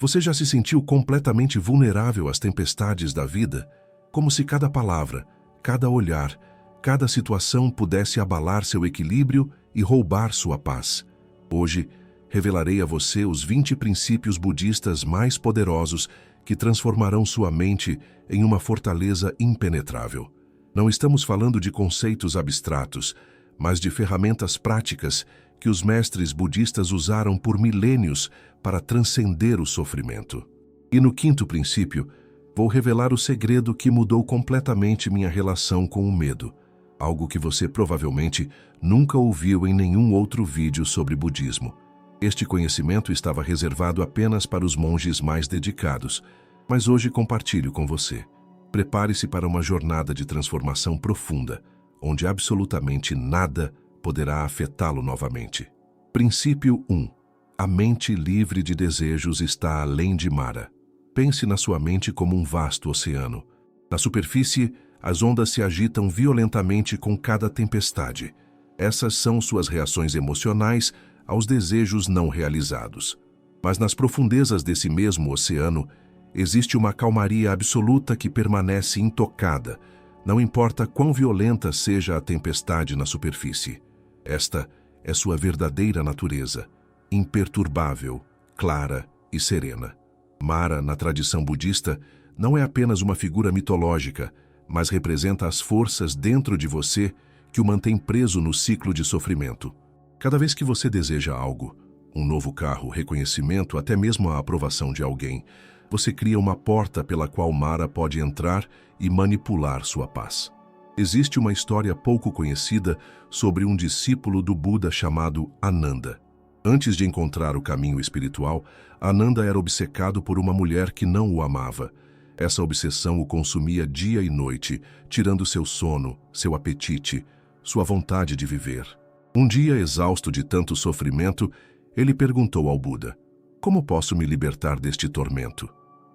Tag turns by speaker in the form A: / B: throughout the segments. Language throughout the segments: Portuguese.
A: Você já se sentiu completamente vulnerável às tempestades da vida? Como se cada palavra, cada olhar, cada situação pudesse abalar seu equilíbrio e roubar sua paz. Hoje, revelarei a você os 20 princípios budistas mais poderosos que transformarão sua mente em uma fortaleza impenetrável. Não estamos falando de conceitos abstratos, mas de ferramentas práticas que os mestres budistas usaram por milênios para transcender o sofrimento. E no quinto princípio, vou revelar o segredo que mudou completamente minha relação com o medo, algo que você provavelmente nunca ouviu em nenhum outro vídeo sobre budismo. Este conhecimento estava reservado apenas para os monges mais dedicados, mas hoje compartilho com você. Prepare-se para uma jornada de transformação profunda, onde absolutamente nada poderá afetá-lo novamente. Princípio 1. A mente livre de desejos está além de Mara. Pense na sua mente como um vasto oceano. Na superfície, as ondas se agitam violentamente com cada tempestade. Essas são suas reações emocionais aos desejos não realizados. Mas nas profundezas desse mesmo oceano, existe uma calmaria absoluta que permanece intocada, não importa quão violenta seja a tempestade na superfície. Esta é sua verdadeira natureza, imperturbável, clara e serena. Mara, na tradição budista, não é apenas uma figura mitológica, mas representa as forças dentro de você que o mantém preso no ciclo de sofrimento. Cada vez que você deseja algo, um novo carro, reconhecimento, até mesmo a aprovação de alguém, você cria uma porta pela qual Mara pode entrar e manipular sua paz. Existe uma história pouco conhecida sobre um discípulo do Buda chamado Ananda. Antes de encontrar o caminho espiritual, Ananda era obcecado por uma mulher que não o amava. Essa obsessão o consumia dia e noite, tirando seu sono, seu apetite, sua vontade de viver. Um dia, exausto de tanto sofrimento, ele perguntou ao Buda: "Como posso me libertar deste tormento?"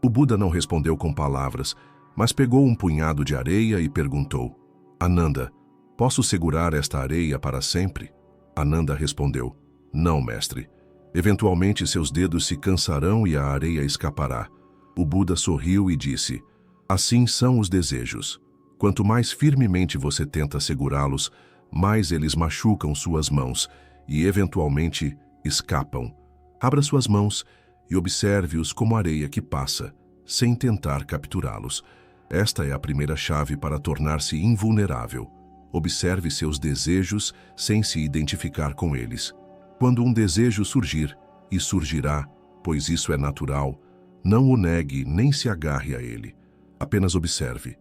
A: O Buda não respondeu com palavras, mas pegou um punhado de areia e perguntou: "Ananda, posso segurar esta areia para sempre?" Ananda respondeu: "Não, mestre. Eventualmente seus dedos se cansarão e a areia escapará." O Buda sorriu e disse: "Assim são os desejos. Quanto mais firmemente você tenta segurá-los, mais eles machucam suas mãos e, eventualmente, escapam. Abra suas mãos e observe-os como areia que passa, sem tentar capturá-los. Esta é a primeira chave para tornar-se invulnerável. Observe seus desejos sem se identificar com eles. Quando um desejo surgir, e surgirá, pois isso é natural, não o negue nem se agarre a ele. Apenas observe.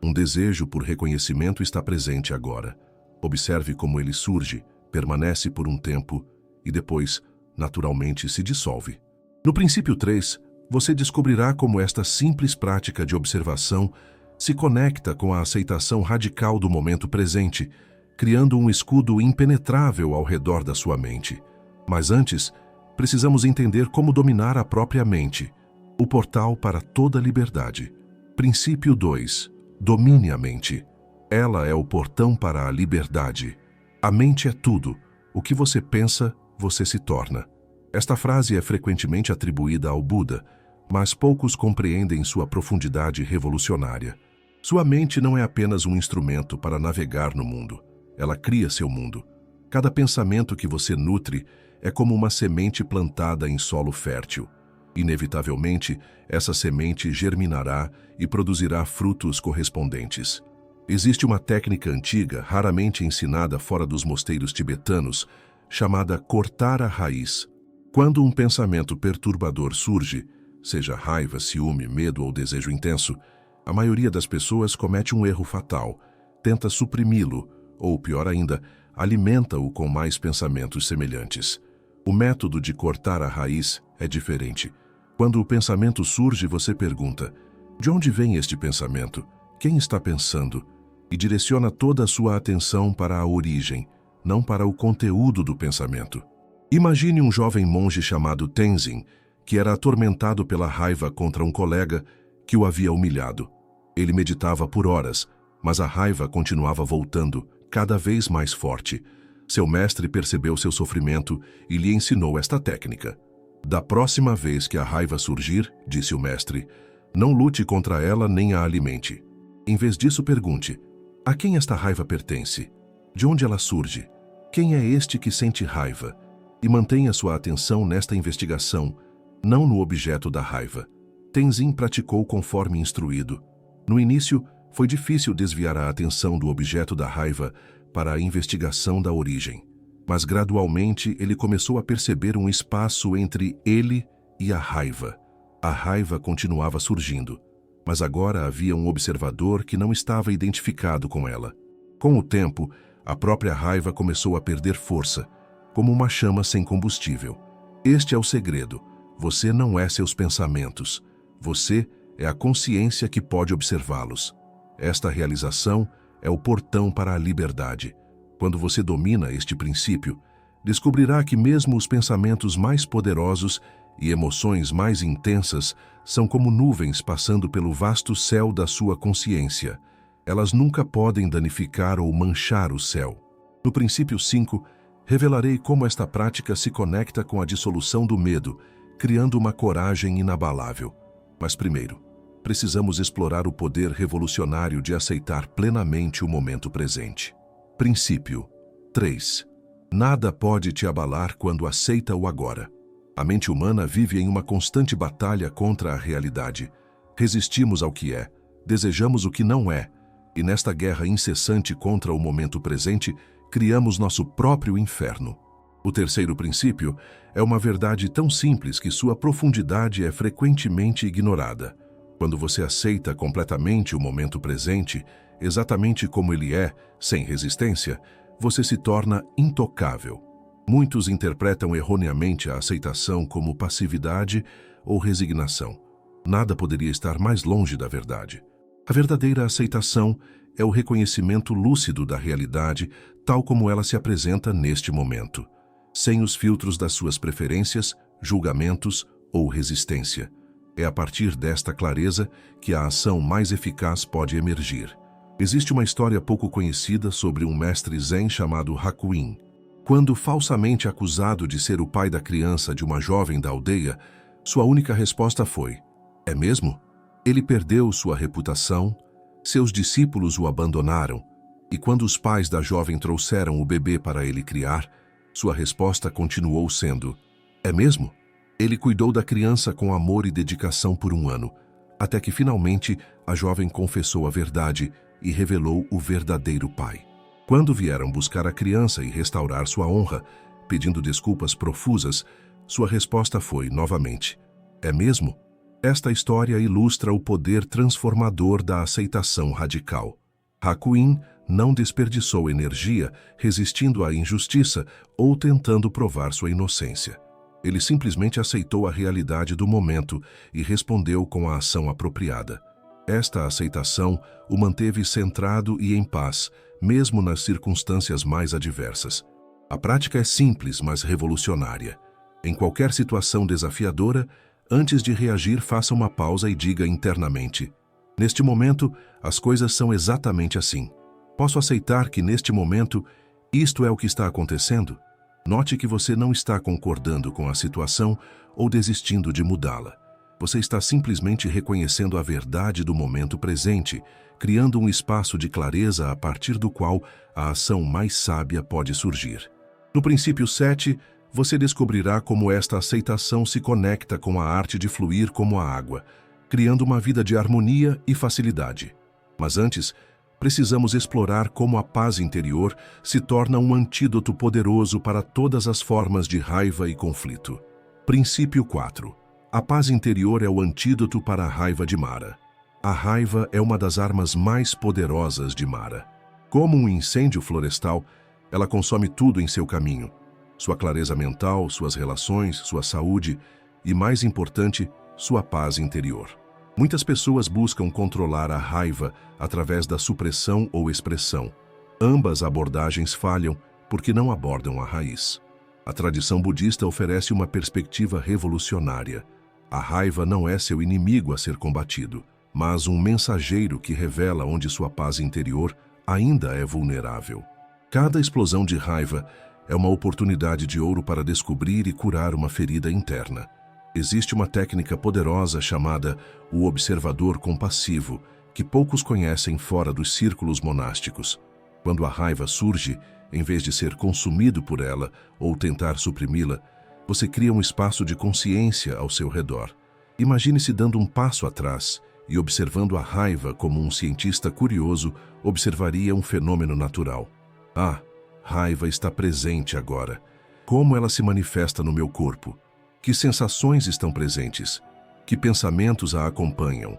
A: Um desejo por reconhecimento está presente agora. Observe como ele surge, permanece por um tempo e depois, naturalmente, se dissolve." No princípio 3, você descobrirá como esta simples prática de observação se conecta com a aceitação radical do momento presente, criando um escudo impenetrável ao redor da sua mente. Mas antes, precisamos entender como dominar a própria mente, o portal para toda liberdade. Princípio 2. Domine a mente. Ela é o portão para a liberdade. A mente é tudo. O que você pensa, você se torna. Esta frase é frequentemente atribuída ao Buda, mas poucos compreendem sua profundidade revolucionária. Sua mente não é apenas um instrumento para navegar no mundo. Ela cria seu mundo. Cada pensamento que você nutre é como uma semente plantada em solo fértil. Inevitavelmente, essa semente germinará e produzirá frutos correspondentes. Existe uma técnica antiga, raramente ensinada fora dos mosteiros tibetanos, chamada cortar a raiz. Quando um pensamento perturbador surge, seja raiva, ciúme, medo ou desejo intenso, a maioria das pessoas comete um erro fatal, tenta suprimi-lo, ou pior ainda, alimenta-o com mais pensamentos semelhantes. O método de cortar a raiz é diferente. Quando o pensamento surge, você pergunta: de onde vem este pensamento? Quem está pensando? E direciona toda a sua atenção para a origem, não para o conteúdo do pensamento. Imagine um jovem monge chamado Tenzin, que era atormentado pela raiva contra um colega que o havia humilhado. Ele meditava por horas, mas a raiva continuava voltando, cada vez mais forte. Seu mestre percebeu seu sofrimento e lhe ensinou esta técnica. Da próxima vez que a raiva surgir, disse o mestre, não lute contra ela nem a alimente. Em vez disso, pergunte: a quem esta raiva pertence? De onde ela surge? Quem é este que sente raiva? E mantenha sua atenção nesta investigação, não no objeto da raiva. Tenzin praticou conforme instruído. No início, foi difícil desviar a atenção do objeto da raiva para a investigação da origem. Mas gradualmente ele começou a perceber um espaço entre ele e a raiva. A raiva continuava surgindo, mas agora havia um observador que não estava identificado com ela. Com o tempo, a própria raiva começou a perder força, como uma chama sem combustível. Este é o segredo. Você não é seus pensamentos. Você é a consciência que pode observá-los. Esta realização é o portão para a liberdade. Quando você domina este princípio, descobrirá que mesmo os pensamentos mais poderosos e emoções mais intensas são como nuvens passando pelo vasto céu da sua consciência. Elas nunca podem danificar ou manchar o céu. No princípio 5, revelarei como esta prática se conecta com a dissolução do medo, criando uma coragem inabalável. Mas primeiro, precisamos explorar o poder revolucionário de aceitar plenamente o momento presente. Princípio 3. Nada pode te abalar quando aceita o agora. A mente humana vive em uma constante batalha contra a realidade. Resistimos ao que é, desejamos o que não é, e nesta guerra incessante contra o momento presente, criamos nosso próprio inferno. O terceiro princípio é uma verdade tão simples que sua profundidade é frequentemente ignorada. Quando você aceita completamente o momento presente, exatamente como ele é, sem resistência, você se torna intocável. Muitos interpretam erroneamente a aceitação como passividade ou resignação. Nada poderia estar mais longe da verdade. A verdadeira aceitação é o reconhecimento lúcido da realidade, tal como ela se apresenta neste momento, sem os filtros das suas preferências, julgamentos ou resistência. É a partir desta clareza que a ação mais eficaz pode emergir. Existe uma história pouco conhecida sobre um mestre zen chamado Hakuin. Quando falsamente acusado de ser o pai da criança de uma jovem da aldeia, sua única resposta foi: é mesmo? Ele perdeu sua reputação, seus discípulos o abandonaram, e quando os pais da jovem trouxeram o bebê para ele criar, sua resposta continuou sendo: é mesmo? Ele cuidou da criança com amor e dedicação por 1 ano, até que finalmente a jovem confessou a verdade e revelou o verdadeiro pai. Quando vieram buscar a criança e restaurar sua honra, pedindo desculpas profusas, sua resposta foi, novamente: é mesmo? Esta história ilustra o poder transformador da aceitação radical. Hakuin não desperdiçou energia resistindo à injustiça ou tentando provar sua inocência. Ele simplesmente aceitou a realidade do momento e respondeu com a ação apropriada. Esta aceitação o manteve centrado e em paz, mesmo nas circunstâncias mais adversas. A prática é simples, mas revolucionária. Em qualquer situação desafiadora, antes de reagir, faça uma pausa e diga internamente: neste momento, as coisas são exatamente assim. Posso aceitar que neste momento, isto é o que está acontecendo? Note que você não está concordando com a situação ou desistindo de mudá-la. Você está simplesmente reconhecendo a verdade do momento presente, criando um espaço de clareza a partir do qual a ação mais sábia pode surgir. No princípio 7, você descobrirá como esta aceitação se conecta com a arte de fluir como a água, criando uma vida de harmonia e facilidade. Mas antes, precisamos explorar como a paz interior se torna um antídoto poderoso para todas as formas de raiva e conflito. Princípio 4. A paz interior é o antídoto para a raiva de Mara. A raiva é uma das armas mais poderosas de Mara. Como um incêndio florestal, ela consome tudo em seu caminho. Sua clareza mental, suas relações, sua saúde e, mais importante, sua paz interior. Muitas pessoas buscam controlar a raiva através da supressão ou expressão. Ambas abordagens falham porque não abordam a raiz. A tradição budista oferece uma perspectiva revolucionária. A raiva não é seu inimigo a ser combatido, mas um mensageiro que revela onde sua paz interior ainda é vulnerável. Cada explosão de raiva é uma oportunidade de ouro para descobrir e curar uma ferida interna. Existe uma técnica poderosa chamada o observador compassivo, que poucos conhecem fora dos círculos monásticos. Quando a raiva surge, em vez de ser consumido por ela ou tentar suprimi-la, você cria um espaço de consciência ao seu redor. Imagine-se dando um passo atrás e observando a raiva como um cientista curioso observaria um fenômeno natural. Ah, raiva está presente agora. Como ela se manifesta no meu corpo? Que sensações estão presentes? Que pensamentos a acompanham?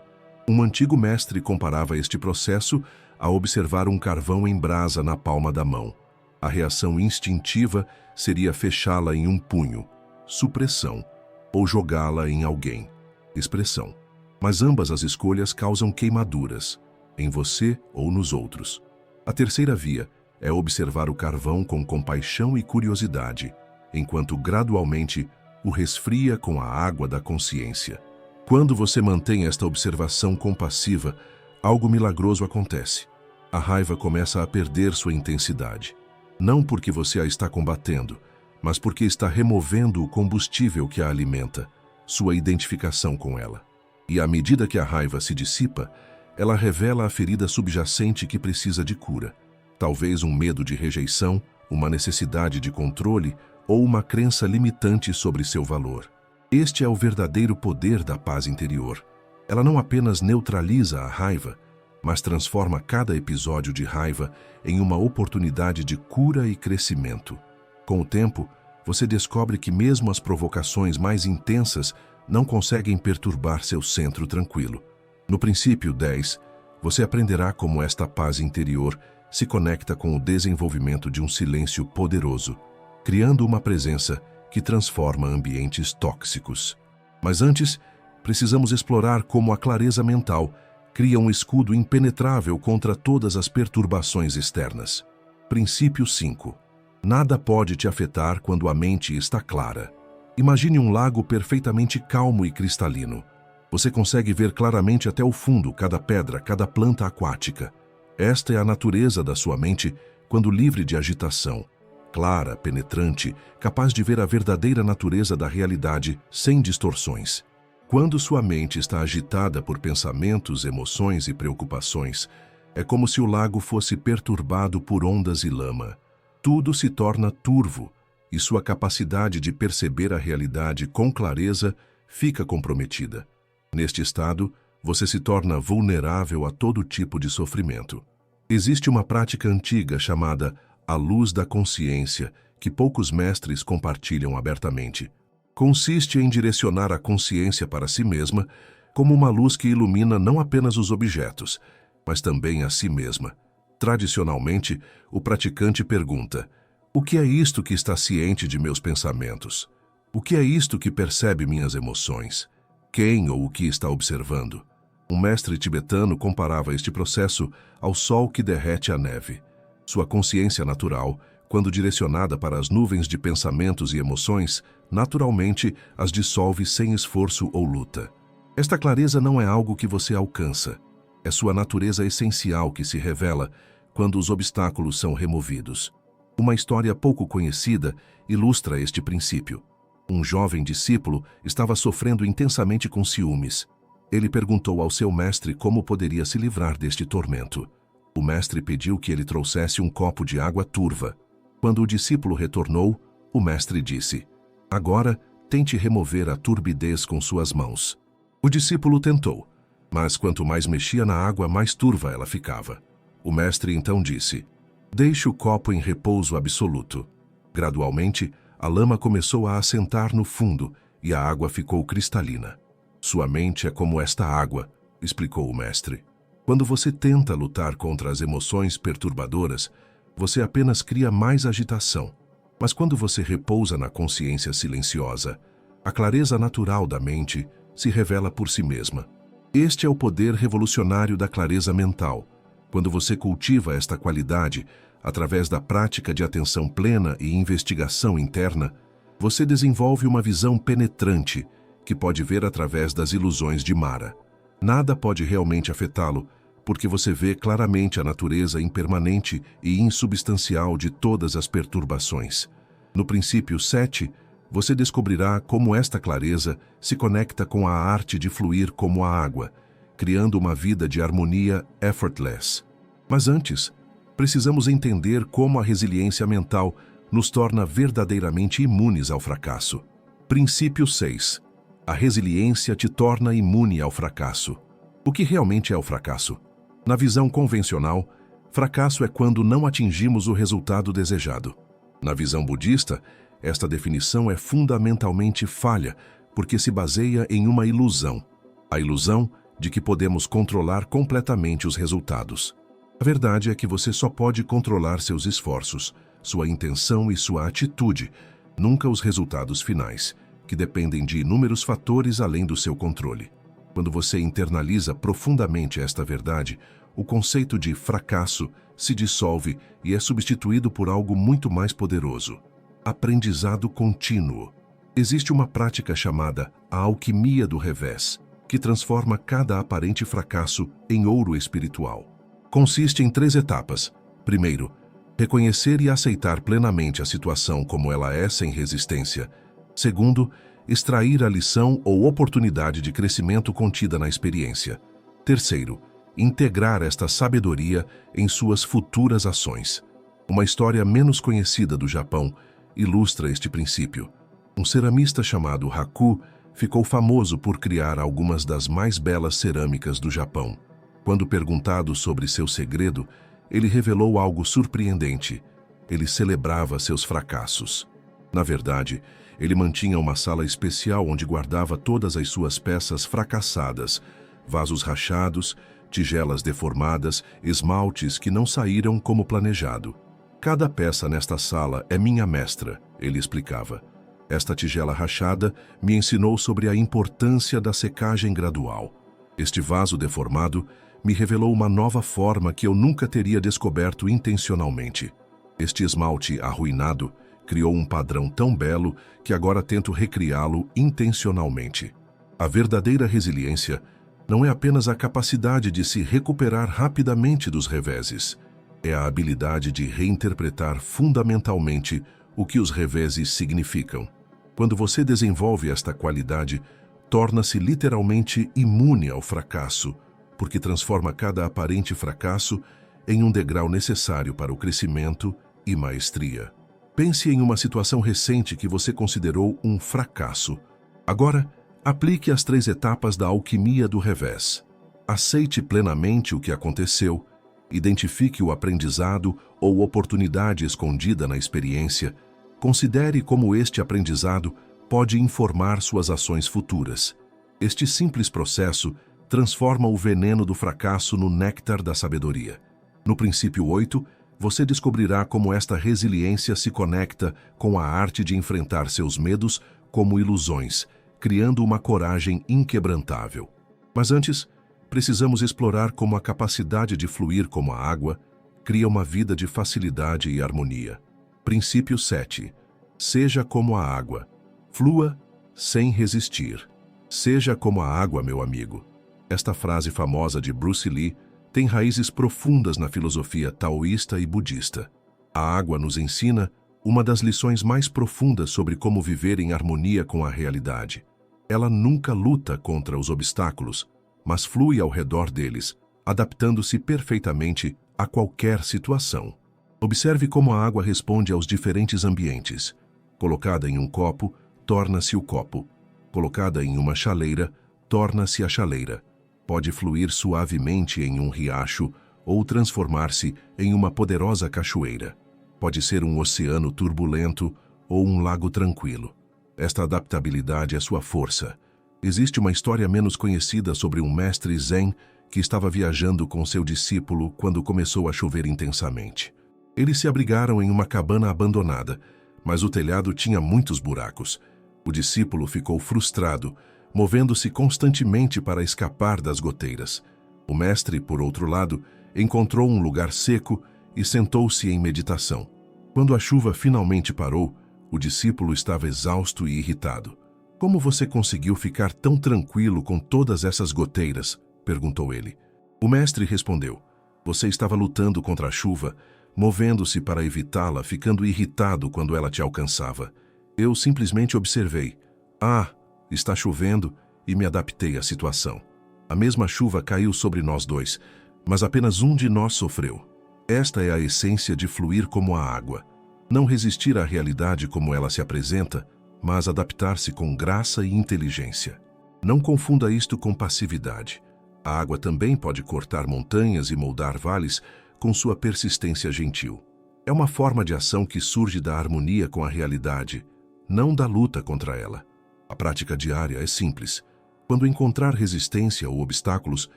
A: Um antigo mestre comparava este processo a observar um carvão em brasa na palma da mão. A reação instintiva seria fechá-la em um punho, supressão, ou jogá-la em alguém, expressão. Mas ambas as escolhas causam queimaduras, em você ou nos outros. A terceira via é observar o carvão com compaixão e curiosidade, enquanto gradualmente o resfria com a água da consciência. Quando você mantém esta observação compassiva, algo milagroso acontece. A raiva começa a perder sua intensidade. Não porque você a está combatendo, mas porque está removendo o combustível que a alimenta, sua identificação com ela. E à medida que a raiva se dissipa, ela revela a ferida subjacente que precisa de cura. Talvez um medo de rejeição, uma necessidade de controle ou uma crença limitante sobre seu valor. Este é o verdadeiro poder da paz interior. Ela não apenas neutraliza a raiva, mas transforma cada episódio de raiva em uma oportunidade de cura e crescimento. Com o tempo, você descobre que mesmo as provocações mais intensas não conseguem perturbar seu centro tranquilo. No princípio 10, você aprenderá como esta paz interior se conecta com o desenvolvimento de um silêncio poderoso, criando uma presença que transforma ambientes tóxicos. Mas antes, precisamos explorar como a clareza mental cria um escudo impenetrável contra todas as perturbações externas. Princípio 5. Nada pode te afetar quando a mente está clara. Imagine um lago perfeitamente calmo e cristalino. Você consegue ver claramente até o fundo cada pedra, cada planta aquática. Esta é a natureza da sua mente quando livre de agitação. Clara, penetrante, capaz de ver a verdadeira natureza da realidade sem distorções. Quando sua mente está agitada por pensamentos, emoções e preocupações, é como se o lago fosse perturbado por ondas e lama. Tudo se torna turvo e sua capacidade de perceber a realidade com clareza fica comprometida. Neste estado, você se torna vulnerável a todo tipo de sofrimento. Existe uma prática antiga chamada a luz da consciência, que poucos mestres compartilham abertamente. Consiste em direcionar a consciência para si mesma como uma luz que ilumina não apenas os objetos, mas também a si mesma. Tradicionalmente, o praticante pergunta: o que é isto que está ciente de meus pensamentos? O que é isto que percebe minhas emoções? Quem ou o que está observando? Um mestre tibetano comparava este processo ao sol que derrete a neve. Sua consciência natural, quando direcionada para as nuvens de pensamentos e emoções, naturalmente as dissolve sem esforço ou luta. Esta clareza não é algo que você alcança. É sua natureza essencial que se revela quando os obstáculos são removidos. Uma história pouco conhecida ilustra este princípio. Um jovem discípulo estava sofrendo intensamente com ciúmes. Ele perguntou ao seu mestre como poderia se livrar deste tormento. O mestre pediu que ele trouxesse um copo de água turva. Quando o discípulo retornou, o mestre disse: agora tente remover a turbidez com suas mãos. O discípulo tentou, mas quanto mais mexia na água, mais turva ela ficava. O mestre então disse: deixe o copo em repouso absoluto. Gradualmente, a lama começou a assentar no fundo e a água ficou cristalina. Sua mente é como esta água, explicou o mestre. Quando você tenta lutar contra as emoções perturbadoras, você apenas cria mais agitação. Mas quando você repousa na consciência silenciosa, a clareza natural da mente se revela por si mesma. Este é o poder revolucionário da clareza mental. Quando você cultiva esta qualidade, através da prática de atenção plena e investigação interna, você desenvolve uma visão penetrante que pode ver através das ilusões de Mara. Nada pode realmente afetá-lo, porque você vê claramente a natureza impermanente e insubstancial de todas as perturbações. No princípio 7, você descobrirá como esta clareza se conecta com a arte de fluir como a água, criando uma vida de harmonia effortless. Mas antes, precisamos entender como a resiliência mental nos torna verdadeiramente imunes ao fracasso. Princípio 6. A resiliência te torna imune ao fracasso. O que realmente é o fracasso? Na visão convencional, fracasso é quando não atingimos o resultado desejado. Na visão budista, esta definição é fundamentalmente falha, porque se baseia em uma ilusão. A ilusão de que podemos controlar completamente os resultados. A verdade é que você só pode controlar seus esforços, sua intenção e sua atitude, nunca os resultados finais, que dependem de inúmeros fatores além do seu controle. Quando você internaliza profundamente esta verdade, o conceito de fracasso se dissolve e é substituído por algo muito mais poderoso: aprendizado contínuo. Existe uma prática chamada a alquimia do revés, que transforma cada aparente fracasso em ouro espiritual. Consiste em 3 etapas. Primeiro, reconhecer e aceitar plenamente a situação como ela é sem resistência. Segundo, extrair a lição ou oportunidade de crescimento contida na experiência. Terceiro, integrar esta sabedoria em suas futuras ações. Uma história menos conhecida do Japão ilustra este princípio. Um ceramista chamado Haku ficou famoso por criar algumas das mais belas cerâmicas do Japão. Quando perguntado sobre seu segredo, ele revelou algo surpreendente. Ele celebrava seus fracassos. Na verdade, ele mantinha uma sala especial onde guardava todas as suas peças fracassadas, vasos rachados, tigelas deformadas, esmaltes que não saíram como planejado. Cada peça nesta sala é minha mestra, ele explicava. Esta tigela rachada me ensinou sobre a importância da secagem gradual. Este vaso deformado me revelou uma nova forma que eu nunca teria descoberto intencionalmente. Este esmalte arruinado criou um padrão tão belo que agora tento recriá-lo intencionalmente. A verdadeira resiliência não é apenas a capacidade de se recuperar rapidamente dos reveses, é a habilidade de reinterpretar fundamentalmente o que os reveses significam. Quando você desenvolve esta qualidade, torna-se literalmente imune ao fracasso, porque transforma cada aparente fracasso em um degrau necessário para o crescimento e maestria. Pense em uma situação recente que você considerou um fracasso. Agora, aplique as 3 etapas da alquimia do revés. Aceite plenamente o que aconteceu, identifique o aprendizado ou oportunidade escondida na experiência, considere como este aprendizado pode informar suas ações futuras. Este simples processo transforma o veneno do fracasso no néctar da sabedoria. No princípio 8, você descobrirá como esta resiliência se conecta com a arte de enfrentar seus medos como ilusões, criando uma coragem inquebrantável. Mas antes, precisamos explorar como a capacidade de fluir como a água cria uma vida de facilidade e harmonia. Princípio 7. Seja como a água. Flua sem resistir. Seja como a água, meu amigo. Esta frase famosa de Bruce Lee tem raízes profundas na filosofia taoísta e budista. A água nos ensina uma das lições mais profundas sobre como viver em harmonia com a realidade. Ela nunca luta contra os obstáculos, mas flui ao redor deles, adaptando-se perfeitamente a qualquer situação. Observe como a água responde aos diferentes ambientes. Colocada em um copo, torna-se o copo. Colocada em uma chaleira, torna-se a chaleira. Pode fluir suavemente em um riacho ou transformar-se em uma poderosa cachoeira. Pode ser um oceano turbulento ou um lago tranquilo. Esta adaptabilidade é sua força. Existe uma história menos conhecida sobre um mestre zen que estava viajando com seu discípulo quando começou a chover intensamente. Eles se abrigaram em uma cabana abandonada, mas o telhado tinha muitos buracos. O discípulo ficou frustrado, movendo-se constantemente para escapar das goteiras. O mestre, por outro lado, encontrou um lugar seco e sentou-se em meditação. Quando a chuva finalmente parou, o discípulo estava exausto e irritado. "Como você conseguiu ficar tão tranquilo com todas essas goteiras?" perguntou ele. O mestre respondeu: "Você estava lutando contra a chuva, movendo-se para evitá-la, ficando irritado quando ela te alcançava. Eu simplesmente observei. Ah, está chovendo, e me adaptei à situação. A mesma chuva caiu sobre nós dois, mas apenas um de nós sofreu. Esta é a essência de fluir como a água. Não resistir à realidade como ela se apresenta, mas adaptar-se com graça e inteligência. Não confunda isto com passividade. A água também pode cortar montanhas e moldar vales com sua persistência gentil. É uma forma de ação que surge da harmonia com a realidade, não da luta contra ela. A prática diária é simples. Quando encontrar resistência ou obstáculos,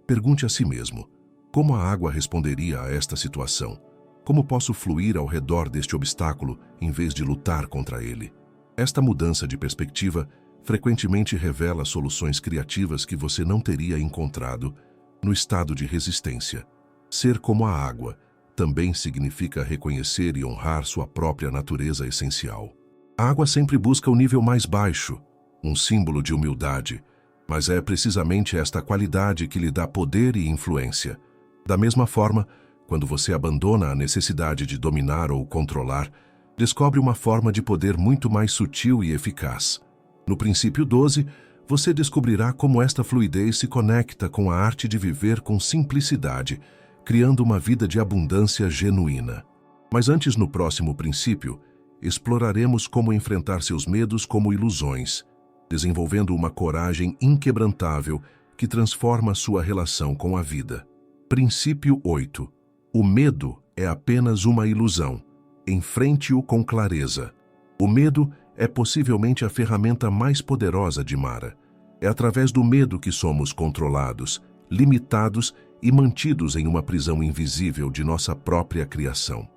A: pergunte a si mesmo: como a água responderia a esta situação? Como posso fluir ao redor deste obstáculo em vez de lutar contra ele? Esta mudança de perspectiva frequentemente revela soluções criativas que você não teria encontrado no estado de resistência. Ser como a água também significa reconhecer e honrar sua própria natureza essencial. A água sempre busca o nível mais baixo, um símbolo de humildade, mas é precisamente esta qualidade que lhe dá poder e influência. Da mesma forma, quando você abandona a necessidade de dominar ou controlar, descobre uma forma de poder muito mais sutil e eficaz. No princípio 12, você descobrirá como esta fluidez se conecta com a arte de viver com simplicidade, criando uma vida de abundância genuína. Mas antes, no próximo princípio, exploraremos como enfrentar seus medos como ilusões, desenvolvendo uma coragem inquebrantável que transforma sua relação com a vida. Princípio 8. O medo é apenas uma ilusão. Enfrente-o com clareza. O medo é possivelmente a ferramenta mais poderosa de Mara. É através do medo que somos controlados, limitados e mantidos em uma prisão invisível de nossa própria criação.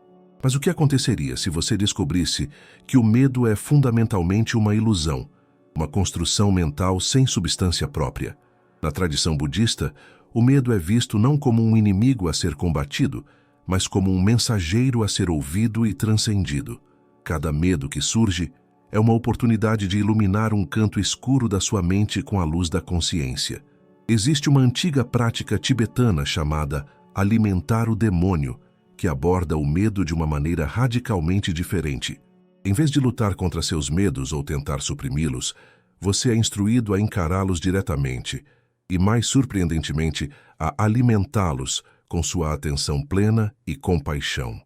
A: Mas o que aconteceria se você descobrisse que o medo é fundamentalmente uma ilusão, uma construção mental sem substância própria? Na tradição budista, o medo é visto não como um inimigo a ser combatido, mas como um mensageiro a ser ouvido e transcendido. Cada medo que surge é uma oportunidade de iluminar um canto escuro da sua mente com a luz da consciência. Existe uma antiga prática tibetana chamada alimentar o demônio, que aborda o medo de uma maneira radicalmente diferente. Em vez de lutar contra seus medos ou tentar suprimi-los, você é instruído a encará-los diretamente e, mais surpreendentemente, a alimentá-los com sua atenção plena e compaixão.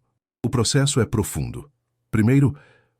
A: O processo é profundo. Primeiro,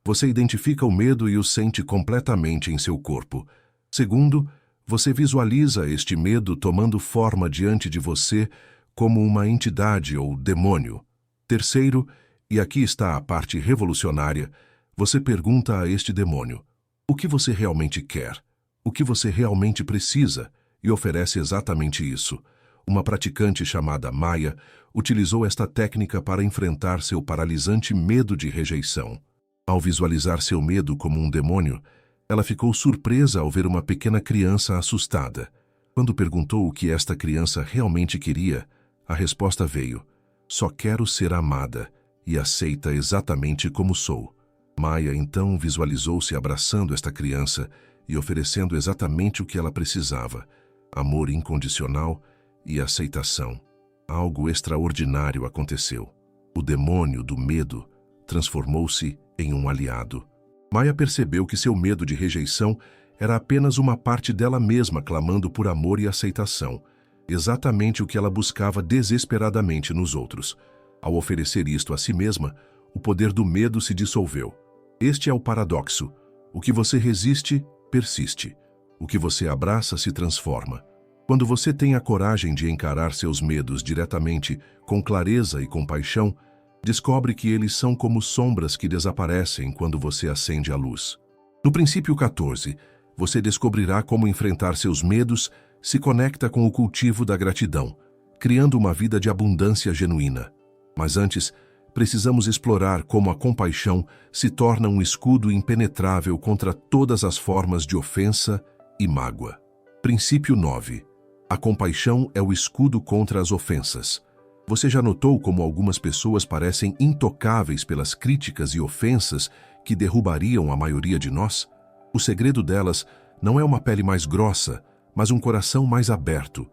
A: você identifica o medo e o sente completamente em seu corpo. Segundo, você visualiza este medo tomando forma diante de você como uma entidade ou demônio. Terceiro, e aqui está a parte revolucionária, você pergunta a este demônio: o que você realmente quer? O que você realmente precisa? E oferece exatamente isso. Uma praticante chamada Maya utilizou esta técnica para enfrentar seu paralisante medo de rejeição. Ao visualizar seu medo como um demônio, ela ficou surpresa ao ver uma pequena criança assustada. Quando perguntou o que esta criança realmente queria, a resposta veio: só quero ser amada e aceita exatamente como sou. Maya então visualizou-se abraçando esta criança e oferecendo exatamente o que ela precisava: amor incondicional e aceitação. Algo extraordinário aconteceu. O demônio do medo transformou-se em um aliado. Maya percebeu que seu medo de rejeição era apenas uma parte dela mesma clamando por amor e aceitação, exatamente o que ela buscava desesperadamente nos outros. Ao oferecer isto a si mesma, o poder do medo se dissolveu. Este é o paradoxo. O que você resiste, persiste. O que você abraça se transforma. Quando você tem a coragem de encarar seus medos diretamente, com clareza e compaixão, descobre que eles são como sombras que desaparecem quando você acende a luz. No princípio 14, você descobrirá como enfrentar seus medos se conecta com o cultivo da gratidão, criando uma vida de abundância genuína. Mas antes, precisamos explorar como a compaixão se torna um escudo impenetrável contra todas as formas de ofensa e mágoa. Princípio 9. A compaixão é o escudo contra as ofensas. Você já notou como algumas pessoas parecem intocáveis pelas críticas e ofensas que derrubariam a maioria de nós? O segredo delas não é uma pele mais grossa, mas um coração mais aberto.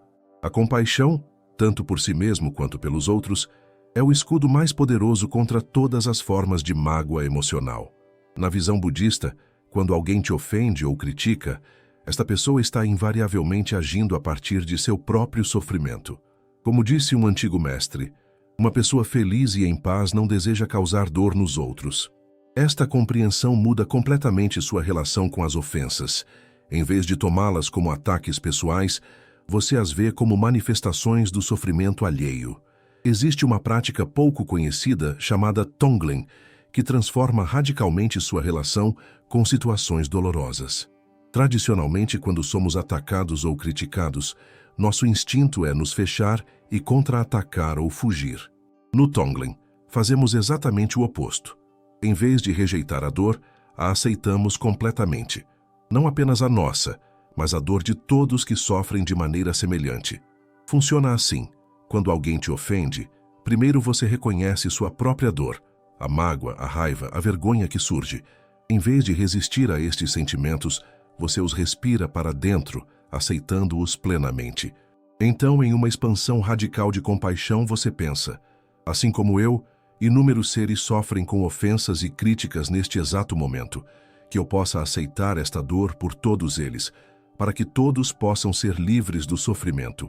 A: A compaixão, tanto por si mesmo quanto pelos outros, é o escudo mais poderoso contra todas as formas de mágoa emocional. Na visão budista, quando alguém te ofende ou critica, esta pessoa está invariavelmente agindo a partir de seu próprio sofrimento. Como disse um antigo mestre, uma pessoa feliz e em paz não deseja causar dor nos outros. Esta compreensão muda completamente sua relação com as ofensas. Em vez de tomá-las como ataques pessoais, você as vê como manifestações do sofrimento alheio. Existe uma prática pouco conhecida chamada Tonglen, que transforma radicalmente sua relação com situações dolorosas. Tradicionalmente, quando somos atacados ou criticados, nosso instinto é nos fechar e contra-atacar ou fugir. No Tonglen, fazemos exatamente o oposto. Em vez de rejeitar a dor, a aceitamos completamente. Não apenas a nossa, mas a dor de todos que sofrem de maneira semelhante. Funciona assim. Quando alguém te ofende, primeiro você reconhece sua própria dor, a mágoa, a raiva, a vergonha que surge. Em vez de resistir a estes sentimentos, você os respira para dentro, aceitando-os plenamente. Então, em uma expansão radical de compaixão, você pensa: assim como eu, inúmeros seres sofrem com ofensas e críticas neste exato momento, que eu possa aceitar esta dor por todos eles, para que todos possam ser livres do sofrimento.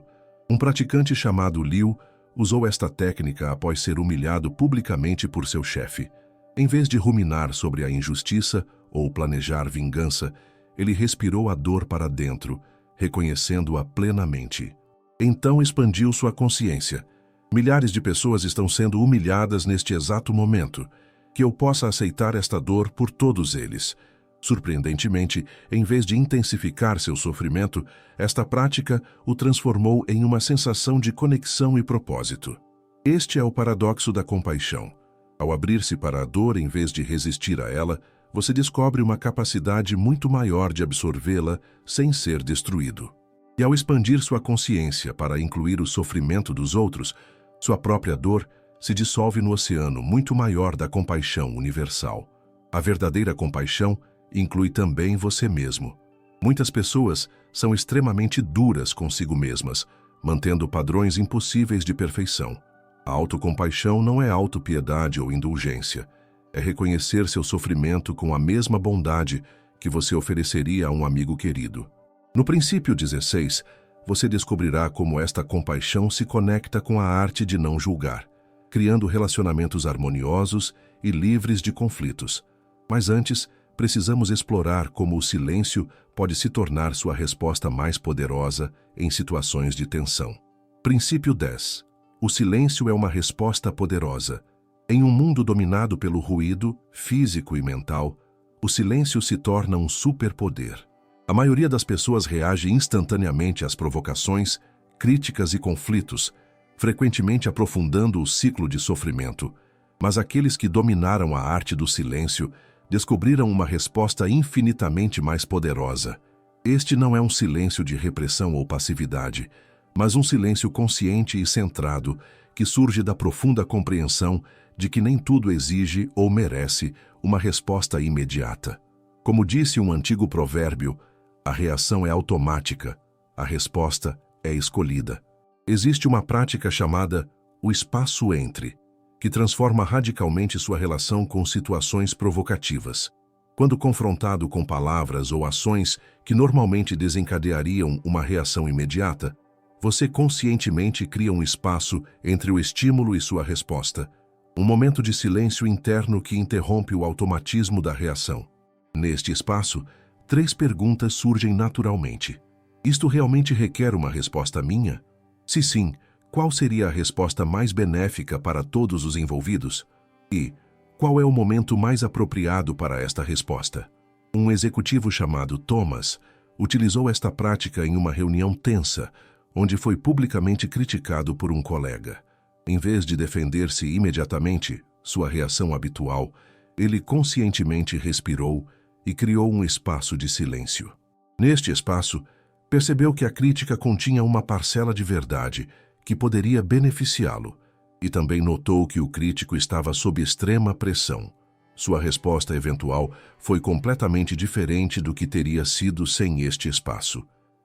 A: Um praticante chamado Liu usou esta técnica após ser humilhado publicamente por seu chefe. Em vez de ruminar sobre a injustiça ou planejar vingança, ele respirou a dor para dentro, reconhecendo-a plenamente. Então expandiu sua consciência. Milhares de pessoas estão sendo humilhadas neste exato momento. Que eu possa aceitar esta dor por todos eles. Surpreendentemente, em vez de intensificar seu sofrimento, esta prática o transformou em uma sensação de conexão e propósito. Este é o paradoxo da compaixão. Ao abrir-se para a dor em vez de resistir a ela, você descobre uma capacidade muito maior de absorvê-la sem ser destruído. E ao expandir sua consciência para incluir o sofrimento dos outros, sua própria dor se dissolve no oceano muito maior da compaixão universal. A verdadeira compaixão inclui também você mesmo. Muitas pessoas são extremamente duras consigo mesmas, mantendo padrões impossíveis de perfeição. A autocompaixão não é autopiedade ou indulgência. É reconhecer seu sofrimento com a mesma bondade que você ofereceria a um amigo querido. No princípio 16, você descobrirá como esta compaixão se conecta com a arte de não julgar, criando relacionamentos harmoniosos e livres de conflitos. Mas antes, precisamos explorar como o silêncio pode se tornar sua resposta mais poderosa em situações de tensão. Princípio 10. O silêncio é uma resposta poderosa. Em um mundo dominado pelo ruído, físico e mental, o silêncio se torna um superpoder. A maioria das pessoas reage instantaneamente às provocações, críticas e conflitos, frequentemente aprofundando o ciclo de sofrimento. Mas aqueles que dominaram a arte do silêncio descobriram uma resposta infinitamente mais poderosa. Este não é um silêncio de repressão ou passividade, mas um silêncio consciente e centrado que surge da profunda compreensão de que nem tudo exige ou merece uma resposta imediata. Como disse um antigo provérbio, a reação é automática, a resposta é escolhida. Existe uma prática chamada o espaço entre, que transforma radicalmente sua relação com situações provocativas. Quando confrontado com palavras ou ações que normalmente desencadeariam uma reação imediata, você conscientemente cria um espaço entre o estímulo e sua resposta, um momento de silêncio interno que interrompe o automatismo da reação. Neste espaço, 3 perguntas surgem naturalmente. Isto realmente requer uma resposta minha? Se sim, qual seria a resposta mais benéfica para todos os envolvidos? E qual é o momento mais apropriado para esta resposta? Um executivo chamado Thomas utilizou esta prática em uma reunião tensa, onde foi publicamente criticado por um colega. Em vez de defender-se imediatamente, sua reação habitual, ele conscientemente respirou e criou um espaço de silêncio. Neste espaço, percebeu que a crítica continha uma parcela de verdade que poderia beneficiá-lo, e também notou que o crítico estava sob extrema pressão. Sua resposta eventual foi completamente diferente do que teria sido sem este espaço.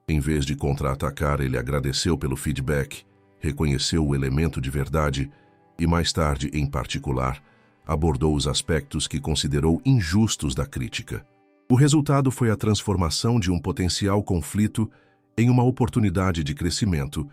A: Em vez de contra-atacar, ele agradeceu pelo feedback, reconheceu o elemento de verdade e, mais tarde, em particular, abordou os aspectos que considerou injustos da crítica. O resultado foi a transformação de um potencial conflito em uma oportunidade de crescimento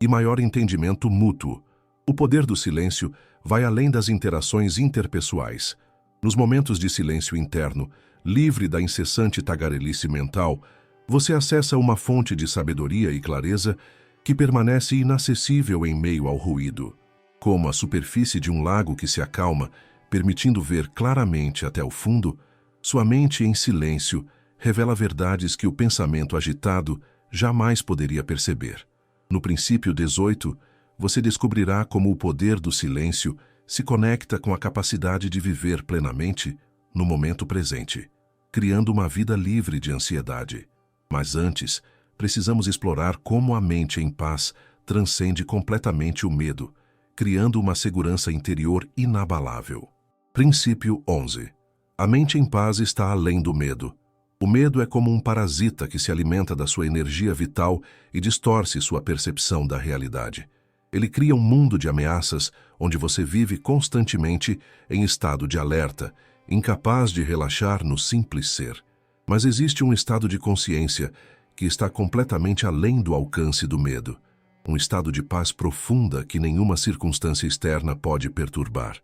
A: e maior entendimento mútuo. O poder do silêncio vai além das interações interpessoais. Nos momentos de silêncio interno, livre da incessante tagarelice mental, você acessa uma fonte de sabedoria e clareza que permanece inacessível em meio ao ruído. Como a superfície de um lago que se acalma, permitindo ver claramente até o fundo, sua mente em silêncio revela verdades que o pensamento agitado jamais poderia perceber. No princípio 18, você descobrirá como o poder do silêncio se conecta com a capacidade de viver plenamente no momento presente, criando uma vida livre de ansiedade. Mas antes, precisamos explorar como a mente em paz transcende completamente o medo, criando uma segurança interior inabalável. Princípio 11. A mente em paz está além do medo. O medo é como um parasita que se alimenta da sua energia vital e distorce sua percepção da realidade. Ele cria um mundo de ameaças onde você vive constantemente em estado de alerta, incapaz de relaxar no simples ser. Mas existe um estado de consciência que está completamente além do alcance do medo. Um estado de paz profunda que nenhuma circunstância externa pode perturbar.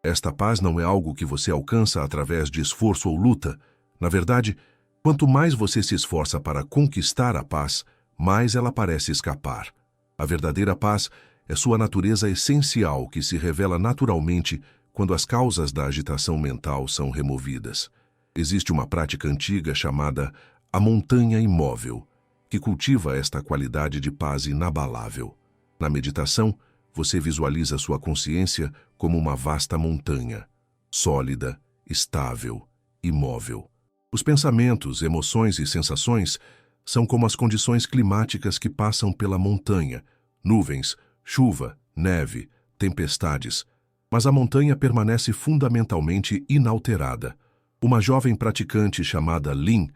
A: Esta paz não é algo que você alcança através de esforço ou luta. Na verdade, quanto mais você se esforça para conquistar a paz, mais ela parece escapar. A verdadeira paz é sua natureza essencial que se revela naturalmente quando as causas da agitação mental são removidas. Existe uma prática antiga chamada a montanha imóvel, que cultiva esta qualidade de paz inabalável. Na meditação, você visualiza sua consciência como uma vasta montanha, sólida, estável, imóvel. Os pensamentos, emoções e sensações são como as condições climáticas que passam pela montanha, nuvens, chuva, neve, tempestades. Mas a montanha permanece fundamentalmente inalterada. Uma jovem praticante chamada Lin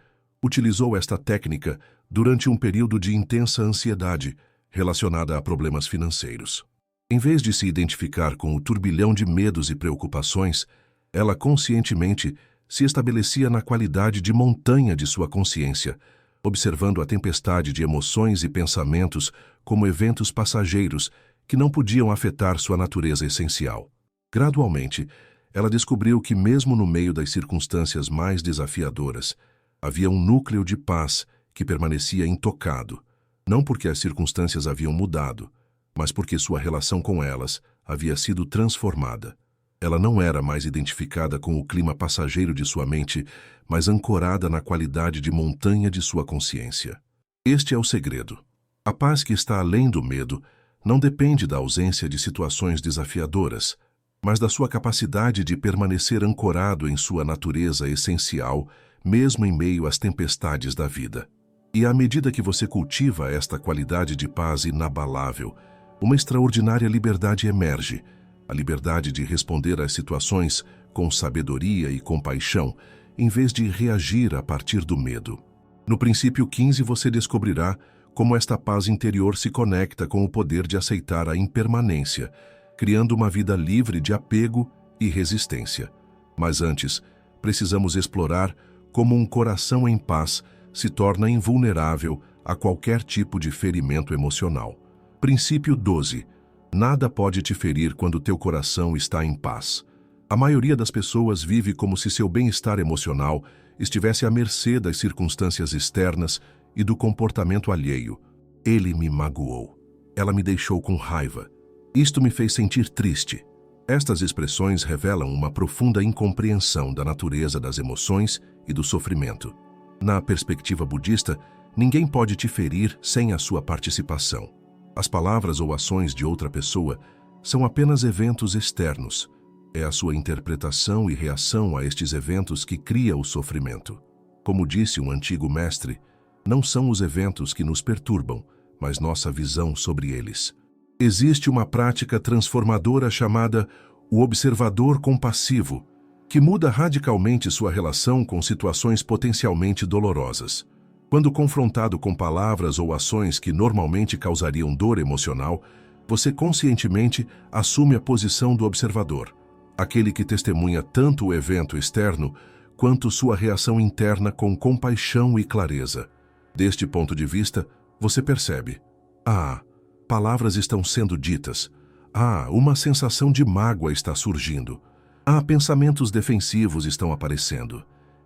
A: utilizou esta técnica durante um período de intensa ansiedade relacionada a problemas financeiros. Em vez de se identificar com o turbilhão de medos e preocupações, ela conscientemente se estabelecia na qualidade de montanha de sua consciência, observando a tempestade de emoções e pensamentos como eventos passageiros que não podiam afetar sua natureza essencial. Gradualmente, ela descobriu que mesmo no meio das circunstâncias mais desafiadoras, havia um núcleo de paz que permanecia intocado, não porque as circunstâncias haviam mudado, mas porque sua relação com elas havia sido transformada. Ela não era mais identificada com o clima passageiro de sua mente, mas ancorada na qualidade de montanha de sua consciência. Este é o segredo. A paz que está além do medo não depende da ausência de situações desafiadoras, mas da sua capacidade de permanecer ancorado em sua natureza essencial, mesmo em meio às tempestades da vida. E à medida que você cultiva esta qualidade de paz inabalável, uma extraordinária liberdade emerge, a liberdade de responder às situações com sabedoria e compaixão, em vez de reagir a partir do medo. No princípio 15 você descobrirá como esta paz interior se conecta com o poder de aceitar a impermanência, criando uma vida livre de apego e resistência. Mas antes, precisamos explorar como um coração em paz se torna invulnerável a qualquer tipo de ferimento emocional. Princípio 12. Nada pode te ferir quando teu coração está em paz. A maioria das pessoas vive como se seu bem-estar emocional estivesse à mercê das circunstâncias externas e do comportamento alheio. Ele me magoou. Ela me deixou com raiva. Isto me fez sentir triste. Estas expressões revelam uma profunda incompreensão da natureza das emoções e do sofrimento. Na perspectiva budista, ninguém pode te ferir sem a sua participação. As palavras ou ações de outra pessoa são apenas eventos externos. É a sua interpretação e reação a estes eventos que cria o sofrimento. Como disse um antigo mestre, não são os eventos que nos perturbam, mas nossa visão sobre eles. Existe uma prática transformadora chamada o observador compassivo, que muda radicalmente sua relação com situações potencialmente dolorosas. Quando confrontado com palavras ou ações que normalmente causariam dor emocional, você conscientemente assume a posição do observador, aquele que testemunha tanto o evento externo quanto sua reação interna com compaixão e clareza. Deste ponto de vista, você percebe: palavras estão sendo ditas. Uma sensação de mágoa está surgindo. Pensamentos defensivos estão aparecendo.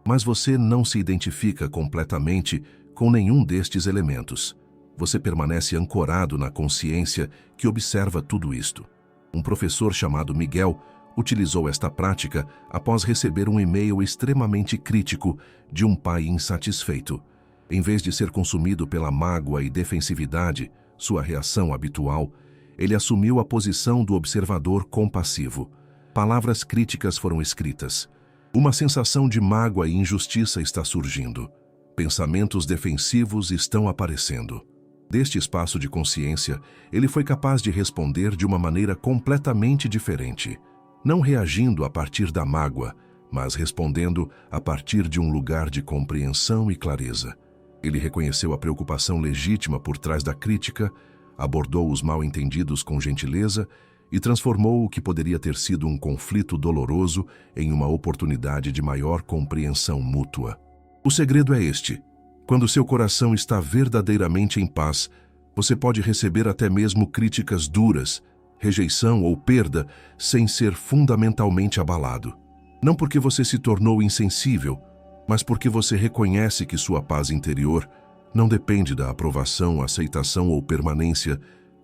A: Mas você não se identifica completamente com nenhum destes elementos. Você permanece ancorado na consciência que observa tudo isto. Um professor chamado Miguel utilizou esta prática após receber um e-mail extremamente crítico de um pai insatisfeito. Em vez de ser consumido pela mágoa e defensividade, sua reação habitual, ele assumiu a posição do observador compassivo. Palavras críticas foram escritas. Uma sensação de mágoa e injustiça está surgindo. Pensamentos defensivos estão aparecendo. Deste espaço de consciência, ele foi capaz de responder de uma maneira completamente diferente. Não reagindo a partir da mágoa, mas respondendo a partir de um lugar de compreensão e clareza. Ele reconheceu a preocupação legítima por trás da crítica, abordou os mal-entendidos com gentileza e transformou o que poderia ter sido um conflito doloroso em uma oportunidade de maior compreensão mútua. O segredo é este: quando seu coração está verdadeiramente em paz, você pode receber até mesmo críticas duras, rejeição ou perda, sem ser fundamentalmente abalado. Não porque você se tornou insensível, mas porque você reconhece que sua paz interior não depende da aprovação, aceitação ou permanência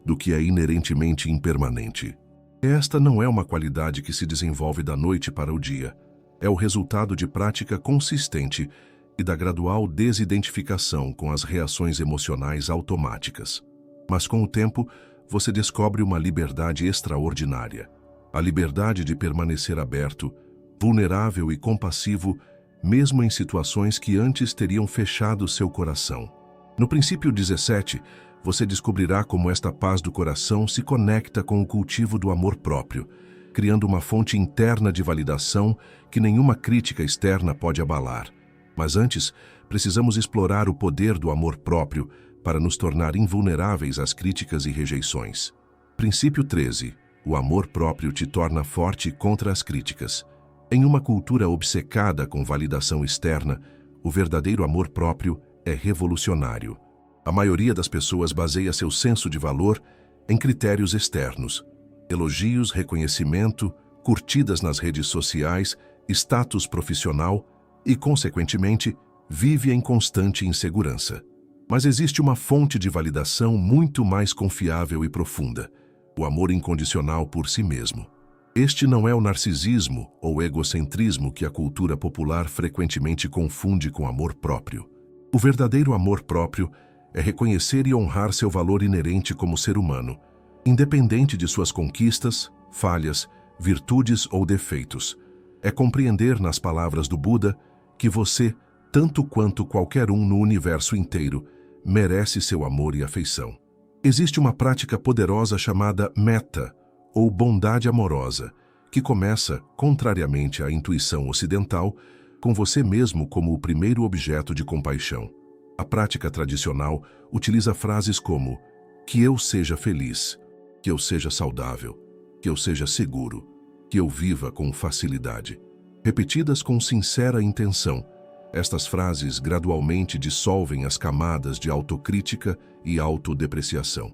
A: do que é inerentemente impermanente. Esta não é uma qualidade que se desenvolve da noite para o dia. É o resultado de prática consistente e da gradual desidentificação com as reações emocionais automáticas. Mas com o tempo, você descobre uma liberdade extraordinária. A liberdade de permanecer aberto, vulnerável e compassivo, mesmo em situações que antes teriam fechado seu coração. No princípio 17, você descobrirá como esta paz do coração se conecta com o cultivo do amor próprio, criando uma fonte interna de validação que nenhuma crítica externa pode abalar. Mas antes, precisamos explorar o poder do amor próprio para nos tornar invulneráveis às críticas e rejeições. Princípio 13. O amor próprio te torna forte contra as críticas. Em uma cultura obcecada com validação externa, o verdadeiro amor próprio é revolucionário. A maioria das pessoas baseia seu senso de valor em critérios externos: elogios, reconhecimento, curtidas nas redes sociais, status profissional e, consequentemente, vive em constante insegurança. Mas existe uma fonte de validação muito mais confiável e profunda: o amor incondicional por si mesmo. Este não é o narcisismo ou egocentrismo que a cultura popular frequentemente confunde com amor próprio. O verdadeiro amor próprio é reconhecer e honrar seu valor inerente como ser humano, independente de suas conquistas, falhas, virtudes ou defeitos. É compreender, nas palavras do Buda, que você, tanto quanto qualquer um no universo inteiro, merece seu amor e afeição. Existe uma prática poderosa chamada metta, ou bondade amorosa, que começa, contrariamente à intuição ocidental, com você mesmo como o primeiro objeto de compaixão. A prática tradicional utiliza frases como que eu seja feliz, que eu seja saudável, que eu seja seguro, que eu viva com facilidade. Repetidas com sincera intenção, estas frases gradualmente dissolvem as camadas de autocrítica e autodepreciação.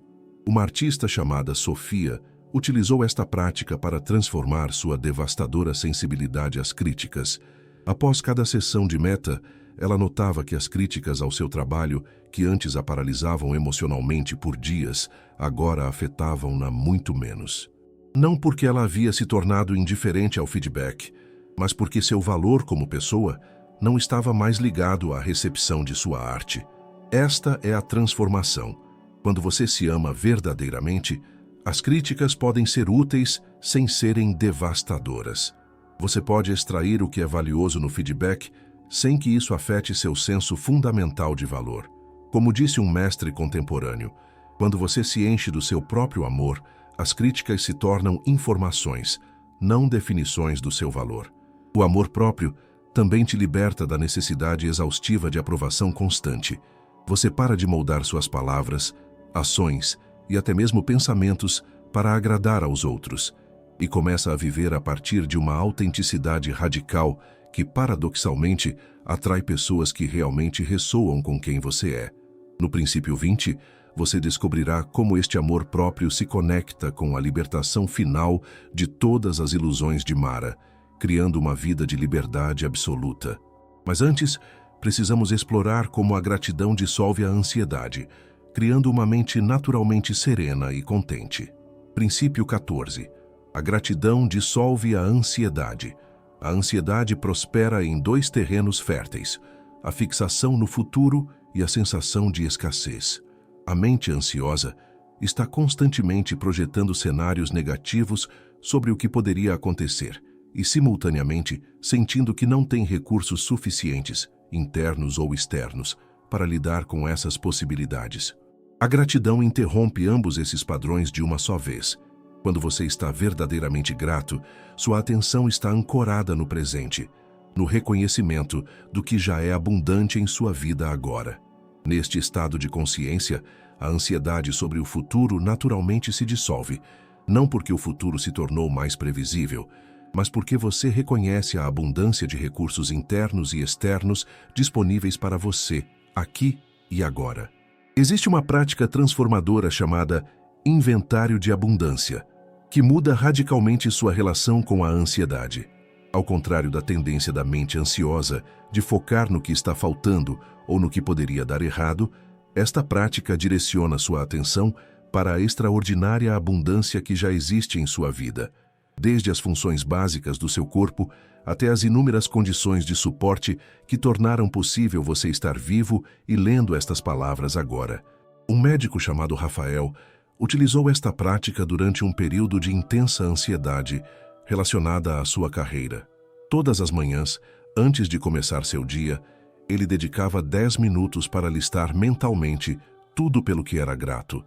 A: Uma artista chamada Sofia utilizou esta prática para transformar sua devastadora sensibilidade às críticas. Após cada sessão de metta, ela notava que as críticas ao seu trabalho, que antes a paralisavam emocionalmente por dias, agora afetavam-na muito menos. Não porque ela havia se tornado indiferente ao feedback, mas porque seu valor como pessoa não estava mais ligado à recepção de sua arte. Esta é a transformação. Quando você se ama verdadeiramente, as críticas podem ser úteis sem serem devastadoras. Você pode extrair o que é valioso no feedback sem que isso afete seu senso fundamental de valor. Como disse um mestre contemporâneo, quando você se enche do seu próprio amor, as críticas se tornam informações, não definições do seu valor. O amor próprio também te liberta da necessidade exaustiva de aprovação constante. Você para de moldar suas palavras, ações e até mesmo pensamentos para agradar aos outros e começa a viver a partir de uma autenticidade radical que, paradoxalmente, atrai pessoas que realmente ressoam com quem você é. No princípio 20, você descobrirá como este amor próprio se conecta com a libertação final de todas as ilusões de Mara, criando uma vida de liberdade absoluta. Mas antes, precisamos explorar como a gratidão dissolve a ansiedade, criando uma mente naturalmente serena e contente. Princípio 14. A gratidão dissolve a ansiedade. A ansiedade prospera em dois terrenos férteis: a fixação no futuro e a sensação de escassez. A mente ansiosa está constantemente projetando cenários negativos sobre o que poderia acontecer e, simultaneamente, sentindo que não tem recursos suficientes, internos ou externos, para lidar com essas possibilidades. A gratidão interrompe ambos esses padrões de uma só vez. Quando você está verdadeiramente grato, sua atenção está ancorada no presente, no reconhecimento do que já é abundante em sua vida agora. Neste estado de consciência, a ansiedade sobre o futuro naturalmente se dissolve, não porque o futuro se tornou mais previsível, mas porque você reconhece a abundância de recursos internos e externos disponíveis para você, aqui e agora. Existe uma prática transformadora chamada inventário de abundância, que muda radicalmente sua relação com a ansiedade. Ao contrário da tendência da mente ansiosa de focar no que está faltando ou no que poderia dar errado, esta prática direciona sua atenção para a extraordinária abundância que já existe em sua vida, desde as funções básicas do seu corpo até as inúmeras condições de suporte que tornaram possível você estar vivo e lendo estas palavras agora. Um médico chamado Rafael utilizou esta prática durante um período de intensa ansiedade relacionada à sua carreira. Todas as manhãs, antes de começar seu dia, ele dedicava 10 minutos para listar mentalmente tudo pelo que era grato,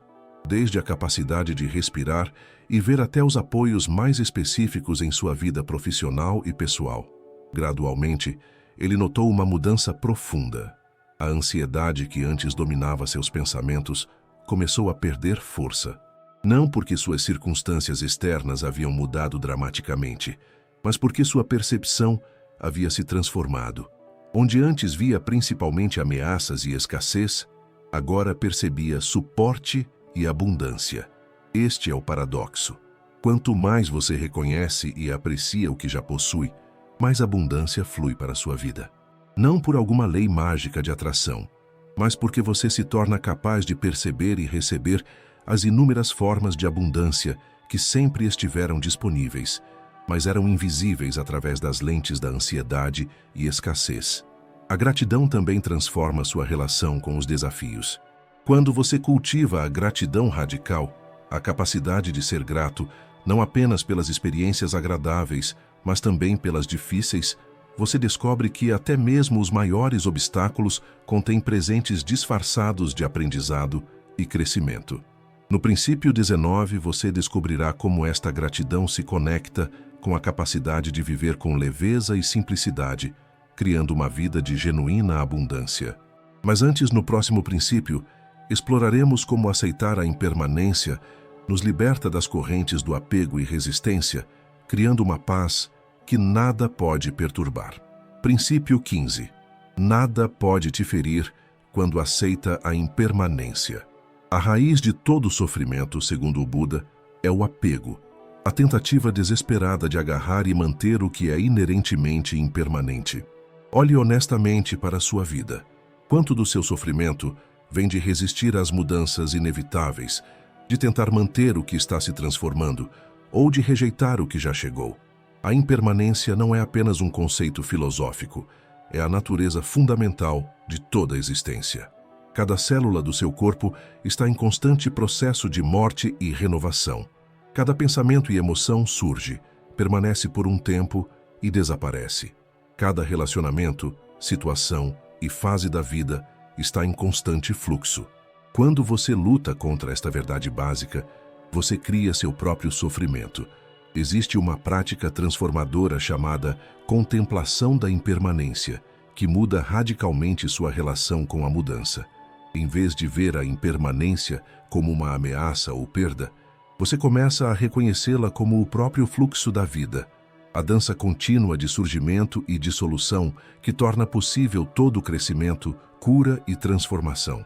A: desde a capacidade de respirar e ver até os apoios mais específicos em sua vida profissional e pessoal. Gradualmente, ele notou uma mudança profunda. A ansiedade que antes dominava seus pensamentos começou a perder força. Não porque suas circunstâncias externas haviam mudado dramaticamente, mas porque sua percepção havia se transformado. Onde antes via principalmente ameaças e escassez, agora percebia suporte e abundância. Este é o paradoxo. Quanto mais você reconhece e aprecia o que já possui, mais abundância flui para a sua vida. Não por alguma lei mágica de atração, mas porque você se torna capaz de perceber e receber as inúmeras formas de abundância que sempre estiveram disponíveis, mas eram invisíveis através das lentes da ansiedade e escassez. A gratidão também transforma sua relação com os desafios. Quando você cultiva a gratidão radical, a capacidade de ser grato, não apenas pelas experiências agradáveis, mas também pelas difíceis, você descobre que até mesmo os maiores obstáculos contêm presentes disfarçados de aprendizado e crescimento. No princípio 19, você descobrirá como esta gratidão se conecta com a capacidade de viver com leveza e simplicidade, criando uma vida de genuína abundância. Mas antes, no próximo princípio, exploraremos como aceitar a impermanência nos liberta das correntes do apego e resistência, criando uma paz que nada pode perturbar. Princípio 15. Nada pode te ferir quando aceita a impermanência. A raiz de todo sofrimento, segundo o Buda, é o apego, a tentativa desesperada de agarrar e manter o que é inerentemente impermanente. Olhe honestamente para a sua vida. Quanto do seu sofrimento vem de resistir às mudanças inevitáveis, de tentar manter o que está se transformando, ou de rejeitar o que já chegou? A impermanência não é apenas um conceito filosófico, é a natureza fundamental de toda a existência. Cada célula do seu corpo está em constante processo de morte e renovação. Cada pensamento e emoção surge, permanece por um tempo e desaparece. Cada relacionamento, situação e fase da vida está em constante fluxo. Quando você luta contra esta verdade básica, você cria seu próprio sofrimento. Existe uma prática transformadora chamada contemplação da impermanência, que muda radicalmente sua relação com a mudança. Em vez de ver a impermanência como uma ameaça ou perda, Você começa a reconhecê-la como o próprio fluxo da vida, a dança contínua de surgimento e dissolução que torna possível todo o crescimento, cura e transformação.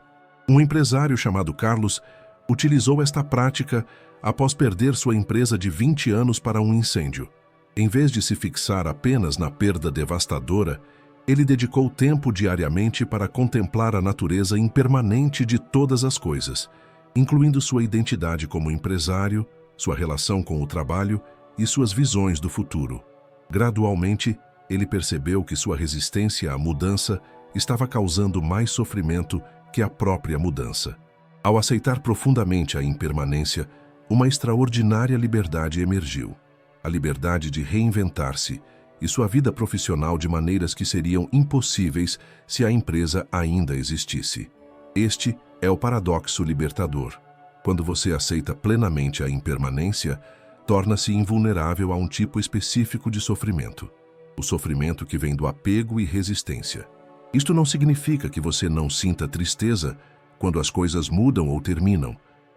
A: Um empresário chamado Carlos utilizou esta prática após perder sua empresa de 20 anos para um incêndio. Em vez de se fixar apenas na perda devastadora, ele dedicou tempo diariamente para contemplar a natureza impermanente de todas as coisas, incluindo sua identidade como empresário, sua relação com o trabalho e suas visões do futuro. Gradualmente, ele percebeu que sua resistência à mudança estava causando mais sofrimento que a própria mudança. Ao aceitar profundamente a impermanência, uma extraordinária liberdade emergiu. A liberdade de reinventar-se e sua vida profissional de maneiras que seriam impossíveis se a empresa ainda existisse. Este é o paradoxo libertador. Quando você aceita plenamente a impermanência, torna-se invulnerável a um tipo específico de sofrimento. O sofrimento que vem do apego e resistência. Isto não significa que você não sinta tristeza quando as coisas mudam ou terminam,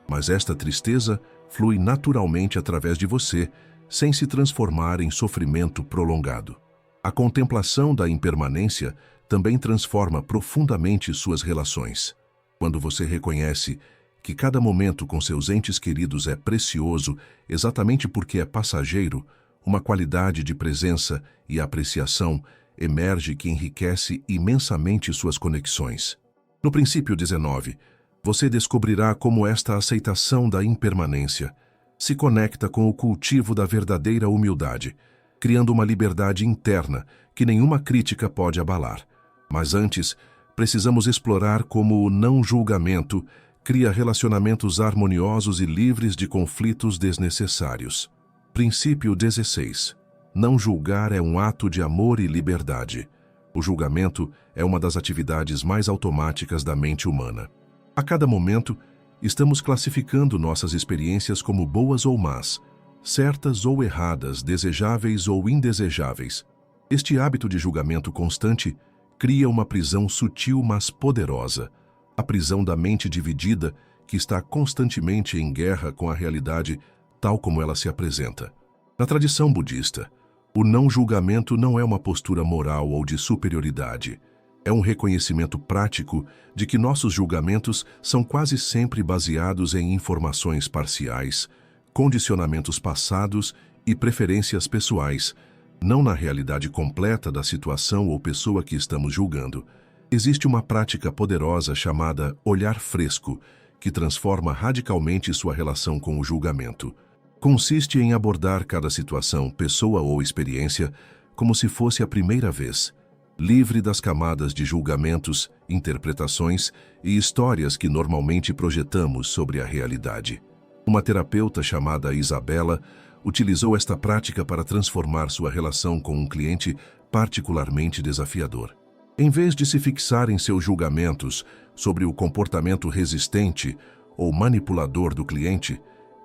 A: mas esta tristeza flui naturalmente através de você, sem se transformar em sofrimento prolongado. A contemplação da impermanência também transforma profundamente suas relações. Quando você reconhece que cada momento com seus entes queridos é precioso exatamente porque é passageiro, uma qualidade de presença e apreciação emerge que enriquece imensamente suas conexões. No princípio 19, você descobrirá como esta aceitação da impermanência se conecta com o cultivo da verdadeira humildade, criando uma liberdade interna que nenhuma crítica pode abalar. Mas antes, precisamos explorar como o não julgamento cria relacionamentos harmoniosos e livres de conflitos desnecessários. Princípio 16. Não julgar é um ato de amor e liberdade. O julgamento é uma das atividades mais automáticas da mente humana. A cada momento, estamos classificando nossas experiências como boas ou más, certas ou erradas, desejáveis ou indesejáveis. Este hábito de julgamento constante cria uma prisão sutil mas poderosa, a prisão da mente dividida que está constantemente em guerra com a realidade tal como ela se apresenta. Na tradição budista, o não julgamento não é uma postura moral ou de superioridade. É um reconhecimento prático de que nossos julgamentos são quase sempre baseados em informações parciais, condicionamentos passados e preferências pessoais, não na realidade completa da situação ou pessoa que estamos julgando. Existe uma prática poderosa chamada olhar fresco, que transforma radicalmente sua relação com o julgamento. Consiste em abordar cada situação, pessoa ou experiência como se fosse a primeira vez, livre das camadas de julgamentos, interpretações e histórias que normalmente projetamos sobre a realidade. Uma terapeuta chamada Isabela utilizou esta prática para transformar sua relação com um cliente particularmente desafiador. Em vez de se fixar em seus julgamentos sobre o comportamento resistente ou manipulador do cliente,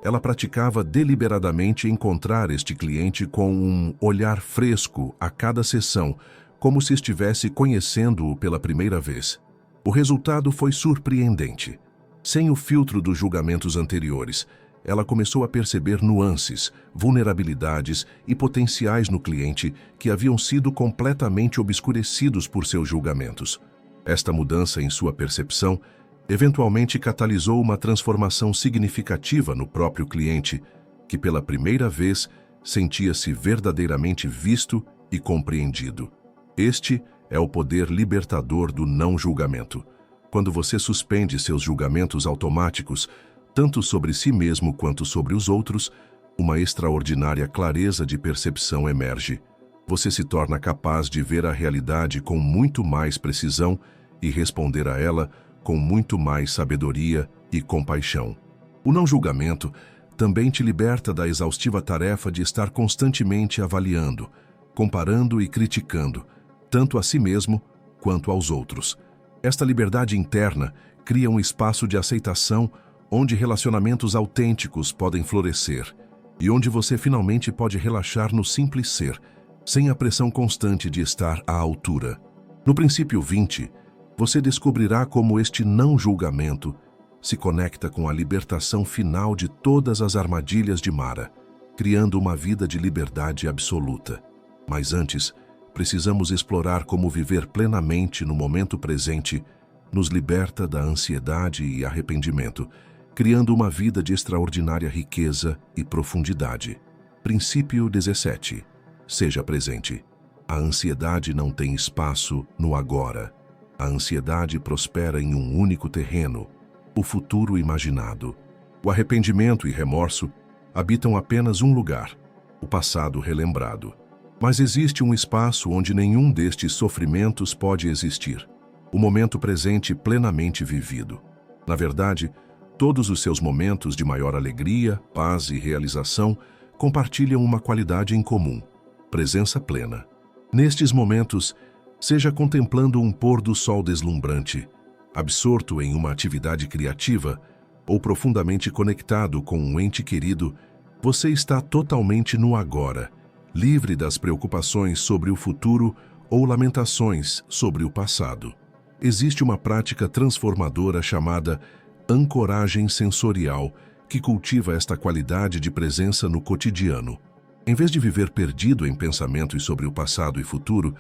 A: ela praticava deliberadamente encontrar este cliente com um olhar fresco a cada sessão, como se estivesse conhecendo-o pela primeira vez. O resultado foi surpreendente. Sem o filtro dos julgamentos anteriores, ela começou a perceber nuances, vulnerabilidades e potenciais no cliente que haviam sido completamente obscurecidos por seus julgamentos. Esta mudança em sua percepção eventualmente catalisou uma transformação significativa no próprio cliente, que pela primeira vez sentia-se verdadeiramente visto e compreendido. Este é o poder libertador do não julgamento. Quando você suspende seus julgamentos automáticos, tanto sobre si mesmo quanto sobre os outros, uma extraordinária clareza de percepção emerge. Você se torna capaz de ver a realidade com muito mais precisão e responder a ela com muito mais sabedoria e compaixão. O não julgamento também te liberta da exaustiva tarefa de estar constantemente avaliando, comparando e criticando, tanto a si mesmo quanto aos outros. Esta liberdade interna cria um espaço de aceitação onde relacionamentos autênticos podem florescer e onde você finalmente pode relaxar no simples ser, sem a pressão constante de estar à altura. No princípio 20, você descobrirá como este não julgamento se conecta com a libertação final de todas as armadilhas de Mara, criando uma vida de liberdade absoluta. Mas antes, precisamos explorar como viver plenamente no momento presente nos liberta da ansiedade e arrependimento, criando uma vida de extraordinária riqueza e profundidade. Princípio 17. Seja presente. A ansiedade não tem espaço no agora. A ansiedade prospera em um único terreno, o futuro imaginado. O arrependimento e remorso habitam apenas um lugar, o passado relembrado. Mas existe um espaço onde nenhum destes sofrimentos pode existir. O momento presente plenamente vivido. Na verdade, todos os seus momentos de maior alegria, paz e realização compartilham uma qualidade em comum: presença plena. Nestes momentos, seja contemplando um pôr do sol deslumbrante, absorto em uma atividade criativa ou profundamente conectado com um ente querido, você está totalmente no agora, livre das preocupações sobre o futuro ou lamentações sobre o passado. Existe uma prática transformadora chamada ancoragem sensorial que cultiva esta qualidade de presença no cotidiano. Em vez de viver perdido em pensamentos sobre o passado e futuro,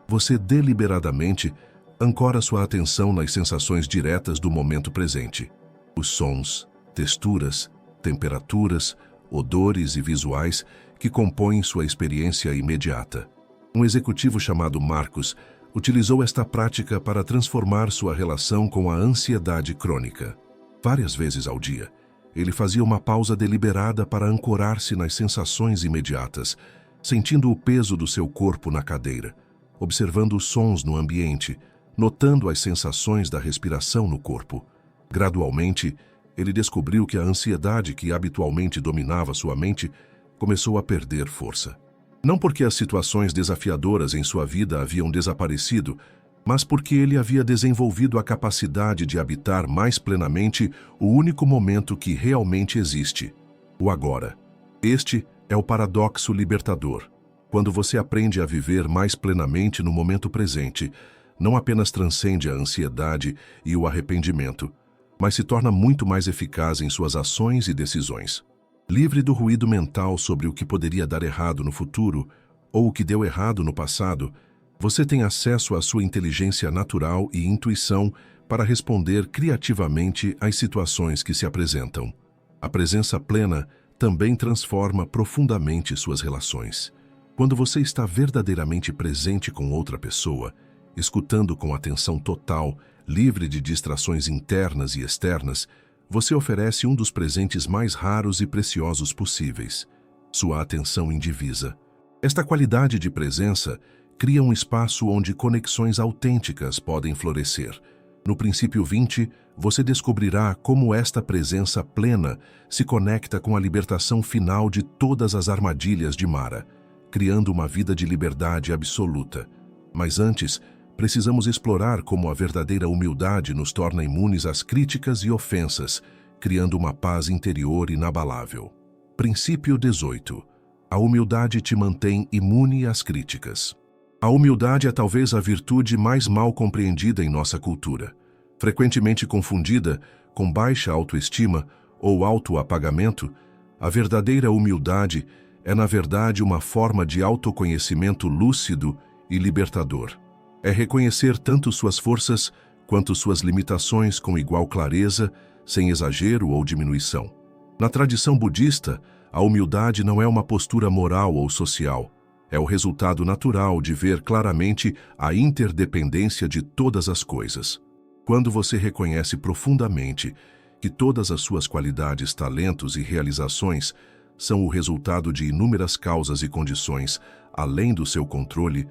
A: você deliberadamente ancora sua atenção nas sensações diretas do momento presente. Os sons, texturas, temperaturas, odores e visuais que compõem sua experiência imediata. Um executivo chamado Marcos utilizou esta prática para transformar sua relação com a ansiedade crônica. Várias vezes ao dia, ele fazia uma pausa deliberada para ancorar-se nas sensações imediatas, sentindo o peso do seu corpo na cadeira, observando os sons no ambiente, notando as sensações da respiração no corpo. Gradualmente, ele descobriu que a ansiedade que habitualmente dominava sua mente começou a perder força. Não porque as situações desafiadoras em sua vida haviam desaparecido, mas porque ele havia desenvolvido a capacidade de habitar mais plenamente o único momento que realmente existe, o agora. Este é o paradoxo libertador. Quando você aprende a viver mais plenamente no momento presente, não apenas transcende a ansiedade e o arrependimento, mas se torna muito mais eficaz em suas ações e decisões. Livre do ruído mental sobre o que poderia dar errado no futuro ou o que deu errado no passado, você tem acesso à sua inteligência natural e intuição para responder criativamente às situações que se apresentam. A presença plena também transforma profundamente suas relações. Quando você está verdadeiramente presente com outra pessoa, escutando com atenção total, livre de distrações internas e externas, você oferece um dos presentes mais raros e preciosos possíveis: sua atenção indivisa. Esta qualidade de presença cria um espaço onde conexões autênticas podem florescer. No princípio 20, você descobrirá como esta presença plena se conecta com a libertação final de todas as armadilhas de Mara, criando uma vida de liberdade absoluta. Mas antes, precisamos explorar como a verdadeira humildade nos torna imunes às críticas e ofensas, criando uma paz interior inabalável. Princípio 18. A humildade te mantém imune às críticas. A humildade é talvez a virtude mais mal compreendida em nossa cultura. Frequentemente confundida com baixa autoestima ou autoapagamento, a verdadeira humildade é, na verdade, uma forma de autoconhecimento lúcido e libertador. É reconhecer tanto suas forças quanto suas limitações com igual clareza, sem exagero ou diminuição. Na tradição budista, a humildade não é uma postura moral ou social. É o resultado natural de ver claramente a interdependência de todas as coisas. Quando você reconhece profundamente que todas as suas qualidades, talentos e realizações são o resultado de inúmeras causas e condições além do seu controle,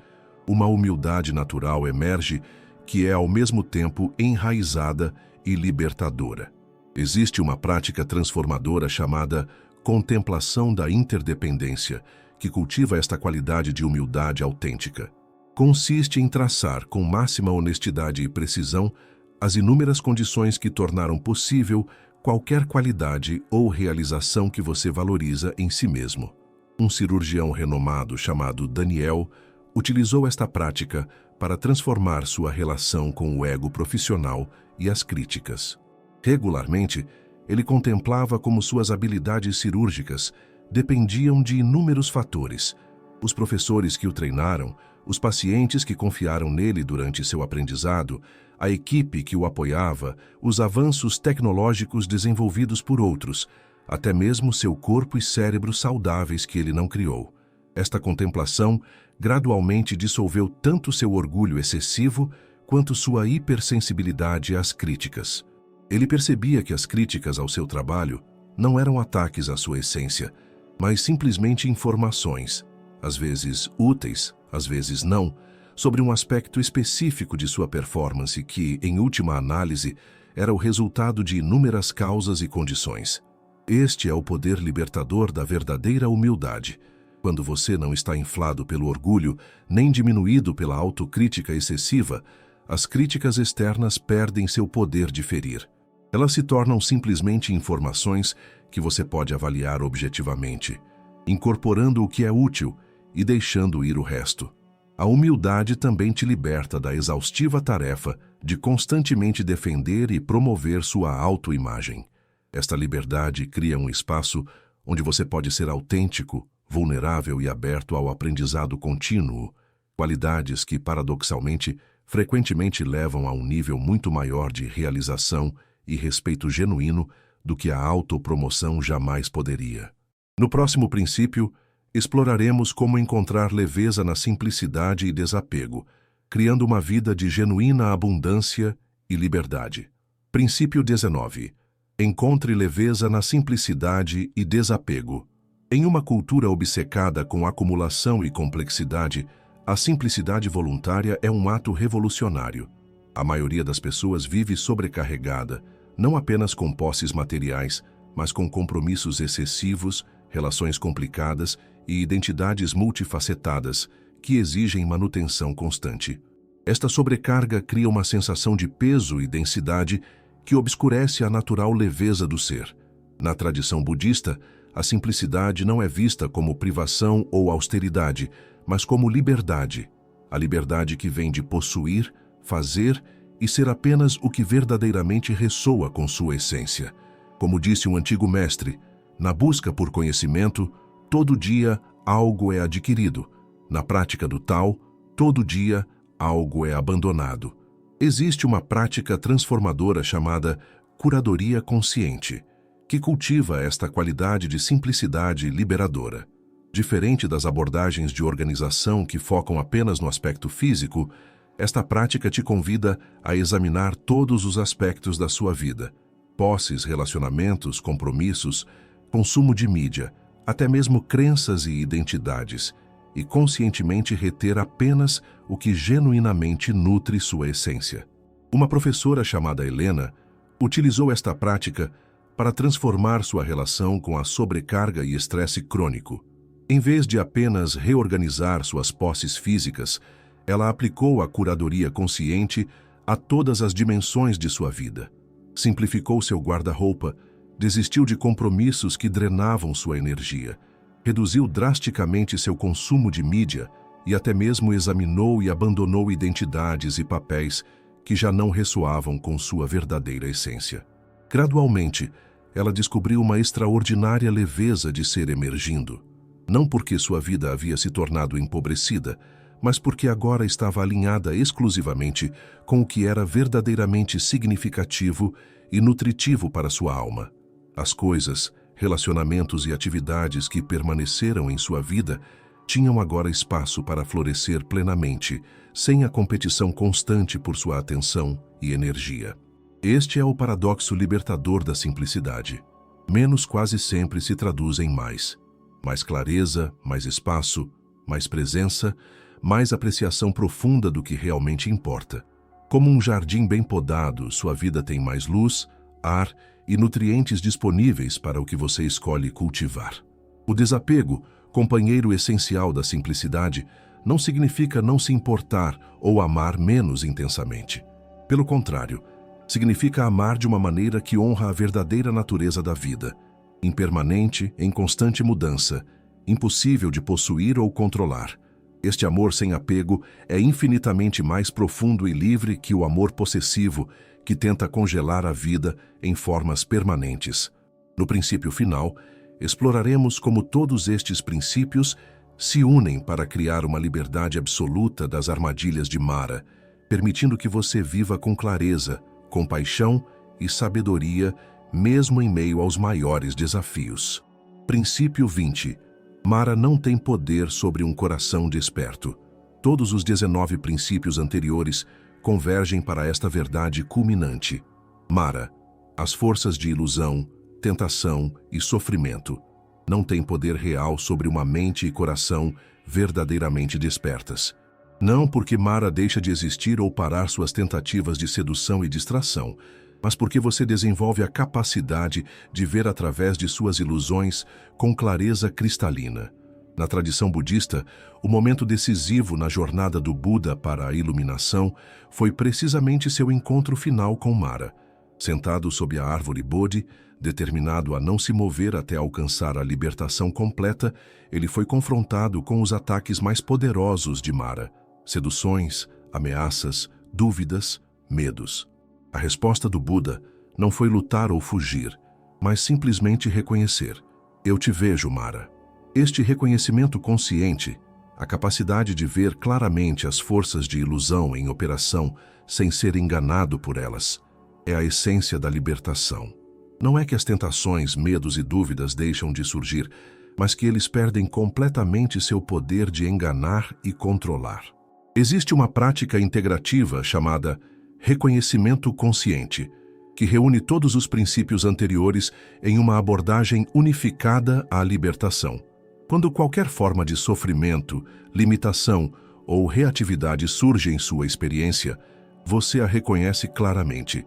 A: uma humildade natural emerge que é ao mesmo tempo enraizada e libertadora. Existe uma prática transformadora chamada contemplação da interdependência, que cultiva esta qualidade de humildade autêntica. Consiste em traçar com máxima honestidade e precisão as inúmeras condições que tornaram possível qualquer qualidade ou realização que você valoriza em si mesmo. Um cirurgião renomado chamado Daniel utilizou esta prática para transformar sua relação com o ego profissional e as críticas. Regularmente, ele contemplava como suas habilidades cirúrgicas dependiam de inúmeros fatores: os professores que o treinaram, os pacientes que confiaram nele durante seu aprendizado, a equipe que o apoiava, os avanços tecnológicos desenvolvidos por outros, até mesmo seu corpo e cérebro saudáveis que ele não criou. Esta contemplação gradualmente dissolveu tanto seu orgulho excessivo quanto sua hipersensibilidade às críticas. Ele percebia que as críticas ao seu trabalho não eram ataques à sua essência, mas simplesmente informações, às vezes úteis, às vezes não, sobre um aspecto específico de sua performance que, em última análise, era o resultado de inúmeras causas e condições. Este é o poder libertador da verdadeira humildade. Quando você não está inflado pelo orgulho, nem diminuído pela autocrítica excessiva, as críticas externas perdem seu poder de ferir. Elas se tornam simplesmente informações que você pode avaliar objetivamente, incorporando o que é útil e deixando ir o resto. A humildade também te liberta da exaustiva tarefa de constantemente defender e promover sua autoimagem. Esta liberdade cria um espaço onde você pode ser autêntico, vulnerável e aberto ao aprendizado contínuo, qualidades que, paradoxalmente, frequentemente levam a um nível muito maior de realização e respeito genuíno do que a autopromoção jamais poderia. No próximo princípio, exploraremos como encontrar leveza na simplicidade e desapego, criando uma vida de genuína abundância e liberdade. Princípio 19. Encontre leveza na simplicidade e desapego. Em uma cultura obcecada com acumulação e complexidade, a simplicidade voluntária é um ato revolucionário. A maioria das pessoas vive sobrecarregada, não apenas com posses materiais, mas com compromissos excessivos, relações complicadas e identidades multifacetadas que exigem manutenção constante. Esta sobrecarga cria uma sensação de peso e densidade que obscurece a natural leveza do ser. Na tradição budista, a simplicidade não é vista como privação ou austeridade, mas como liberdade. A liberdade que vem de possuir, fazer e ser apenas o que verdadeiramente ressoa com sua essência. Como disse um antigo mestre, na busca por conhecimento, todo dia algo é adquirido. Na prática do tal, todo dia algo é abandonado. Existe uma prática transformadora chamada curadoria consciente, que cultiva esta qualidade de simplicidade liberadora. Diferente das abordagens de organização que focam apenas no aspecto físico, esta prática te convida a examinar todos os aspectos da sua vida: posses, relacionamentos, compromissos, consumo de mídia, até mesmo crenças e identidades, e conscientemente reter apenas o que genuinamente nutre sua essência. Uma professora chamada Helena utilizou esta prática para transformar sua relação com a sobrecarga e estresse crônico. Em vez de apenas reorganizar suas posses físicas, ela aplicou a curadoria consciente a todas as dimensões de sua vida. Simplificou seu guarda-roupa, desistiu de compromissos que drenavam sua energia, reduziu drasticamente seu consumo de mídia e até mesmo examinou e abandonou identidades e papéis que já não ressoavam com sua verdadeira essência. Gradualmente, ela descobriu uma extraordinária leveza de ser emergindo. Não porque sua vida havia se tornado empobrecida, mas porque agora estava alinhada exclusivamente com o que era verdadeiramente significativo e nutritivo para sua alma. As coisas, relacionamentos e atividades que permaneceram em sua vida tinham agora espaço para florescer plenamente, sem a competição constante por sua atenção e energia. Este é o paradoxo libertador da simplicidade. Menos quase sempre se traduz em mais. Mais clareza, mais espaço, mais presença, mais apreciação profunda do que realmente importa. Como um jardim bem podado, sua vida tem mais luz, ar e nutrientes disponíveis para o que você escolhe cultivar. O desapego, companheiro essencial da simplicidade, não significa não se importar ou amar menos intensamente. Pelo contrário, significa amar de uma maneira que honra a verdadeira natureza da vida, impermanente, em constante mudança, impossível de possuir ou controlar. Este amor sem apego é infinitamente mais profundo e livre que o amor possessivo, que tenta congelar a vida em formas permanentes. No princípio final, exploraremos como todos estes princípios se unem para criar uma liberdade absoluta das armadilhas de Mara, permitindo que você viva com clareza, compaixão e sabedoria, mesmo em meio aos maiores desafios. Princípio 20. Mara não tem poder sobre um coração desperto. Todos os 19 princípios anteriores convergem para esta verdade culminante. Mara, as forças de ilusão, tentação e sofrimento não têm poder real sobre uma mente e coração verdadeiramente despertas. Não porque Mara deixa de existir ou parar suas tentativas de sedução e distração, mas porque você desenvolve a capacidade de ver através de suas ilusões com clareza cristalina. Na tradição budista, o momento decisivo na jornada do Buda para a iluminação foi precisamente seu encontro final com Mara. Sentado sob a árvore Bodhi, determinado a não se mover até alcançar a libertação completa, ele foi confrontado com os ataques mais poderosos de Mara: seduções, ameaças, dúvidas, medos. A resposta do Buda não foi lutar ou fugir, mas simplesmente reconhecer: eu te vejo, Mara. Este reconhecimento consciente, a capacidade de ver claramente as forças de ilusão em operação sem ser enganado por elas, é a essência da libertação. Não é que as tentações, medos e dúvidas deixam de surgir, mas que eles perdem completamente seu poder de enganar e controlar. Existe uma prática integrativa chamada reconhecimento consciente, que reúne todos os princípios anteriores em uma abordagem unificada à libertação. Quando qualquer forma de sofrimento, limitação ou reatividade surge em sua experiência, você a reconhece claramente.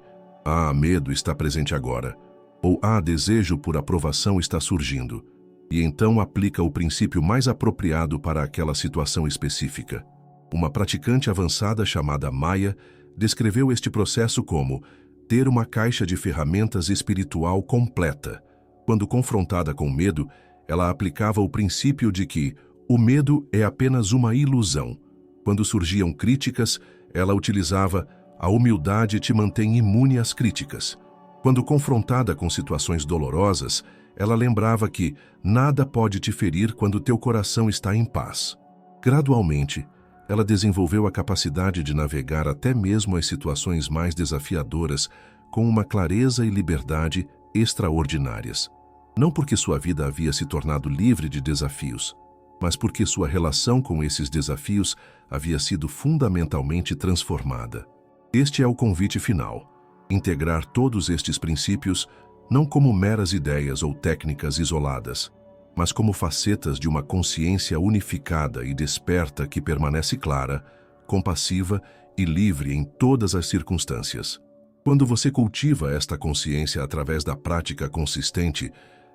A: Medo está presente agora, ou desejo por aprovação está surgindo, e então aplica o princípio mais apropriado para aquela situação específica. Uma praticante avançada chamada Maya descreveu este processo como ter uma caixa de ferramentas espiritual completa. Quando confrontada com medo, ela aplicava o princípio de que o medo é apenas uma ilusão. Quando surgiam críticas, ela utilizava a humildade te mantém imune às críticas. Quando confrontada com situações dolorosas, ela lembrava que nada pode te ferir quando teu coração está em paz. Gradualmente, ela desenvolveu a capacidade de navegar até mesmo as situações mais desafiadoras com uma clareza e liberdade extraordinárias. Não porque sua vida havia se tornado livre de desafios, mas porque sua relação com esses desafios havia sido fundamentalmente transformada. Este é o convite final: integrar todos estes princípios não como meras ideias ou técnicas isoladas, mas como facetas de uma consciência unificada e desperta que permanece clara, compassiva e livre em todas as circunstâncias. Quando você cultiva esta consciência através da prática consistente,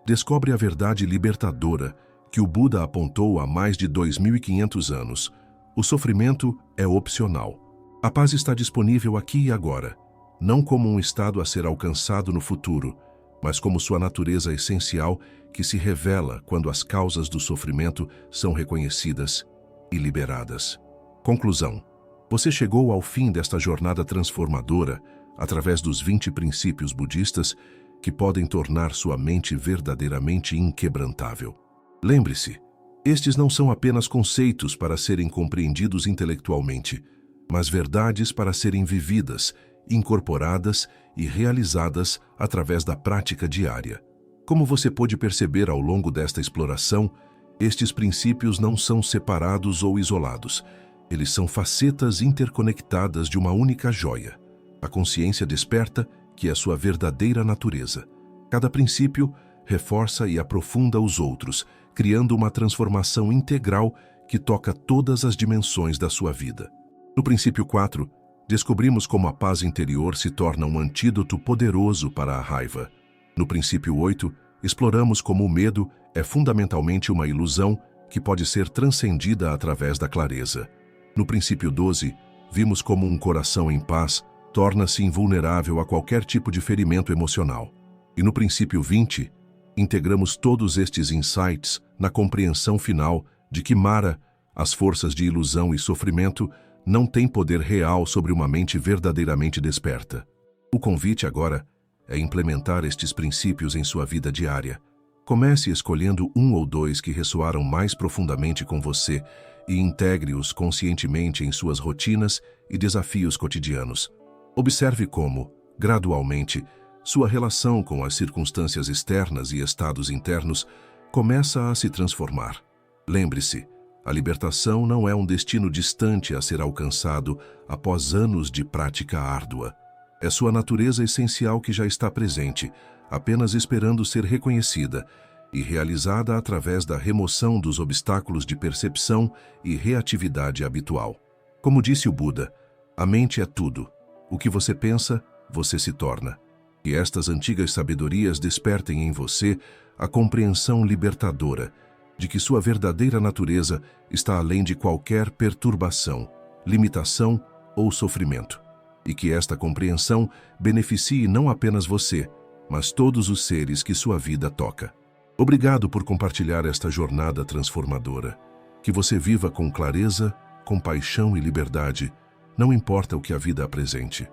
A: descobre a verdade libertadora que o Buda apontou há mais de 2.500 anos. O sofrimento é opcional. A paz está disponível aqui e agora, não como um estado a ser alcançado no futuro, mas como sua natureza essencial que se revela quando as causas do sofrimento são reconhecidas e liberadas. Conclusão: você chegou ao fim desta jornada transformadora através dos 20 princípios budistas que podem tornar sua mente verdadeiramente inquebrantável. Lembre-se, estes não são apenas conceitos para serem compreendidos intelectualmente, mas verdades para serem vividas, incorporadas e realizadas através da prática diária. Como você pôde perceber ao longo desta exploração, estes princípios não são separados ou isolados. Eles são facetas interconectadas de uma única joia: a consciência desperta, que é sua verdadeira natureza. Cada princípio reforça e aprofunda os outros, criando uma transformação integral que toca todas as dimensões da sua vida. No princípio 4, descobrimos como a paz interior se torna um antídoto poderoso para a raiva. No princípio 8, exploramos como o medo é fundamentalmente uma ilusão que pode ser transcendida através da clareza. No princípio 12, vimos como um coração em paz torna-se invulnerável a qualquer tipo de ferimento emocional. E no princípio 20, integramos todos estes insights na compreensão final de que Mara, as forças de ilusão e sofrimento, não têm poder real sobre uma mente verdadeiramente desperta. O convite agora é implementar estes princípios em sua vida diária. Comece escolhendo um ou dois que ressoaram mais profundamente com você e integre-os conscientemente em suas rotinas e desafios cotidianos. Observe como, gradualmente, sua relação com as circunstâncias externas e estados internos começa a se transformar. Lembre-se, a libertação não é um destino distante a ser alcançado após anos de prática árdua. É sua natureza essencial que já está presente, apenas esperando ser reconhecida e realizada através da remoção dos obstáculos de percepção e reatividade habitual. Como disse o Buda, a mente é tudo. O que você pensa, você se torna. Que estas antigas sabedorias despertem em você a compreensão libertadora de que sua verdadeira natureza está além de qualquer perturbação, limitação ou sofrimento, e que esta compreensão beneficie não apenas você, mas todos os seres que sua vida toca. Obrigado por compartilhar esta jornada transformadora. Que você viva com clareza, compaixão e liberdade, não importa o que a vida apresente.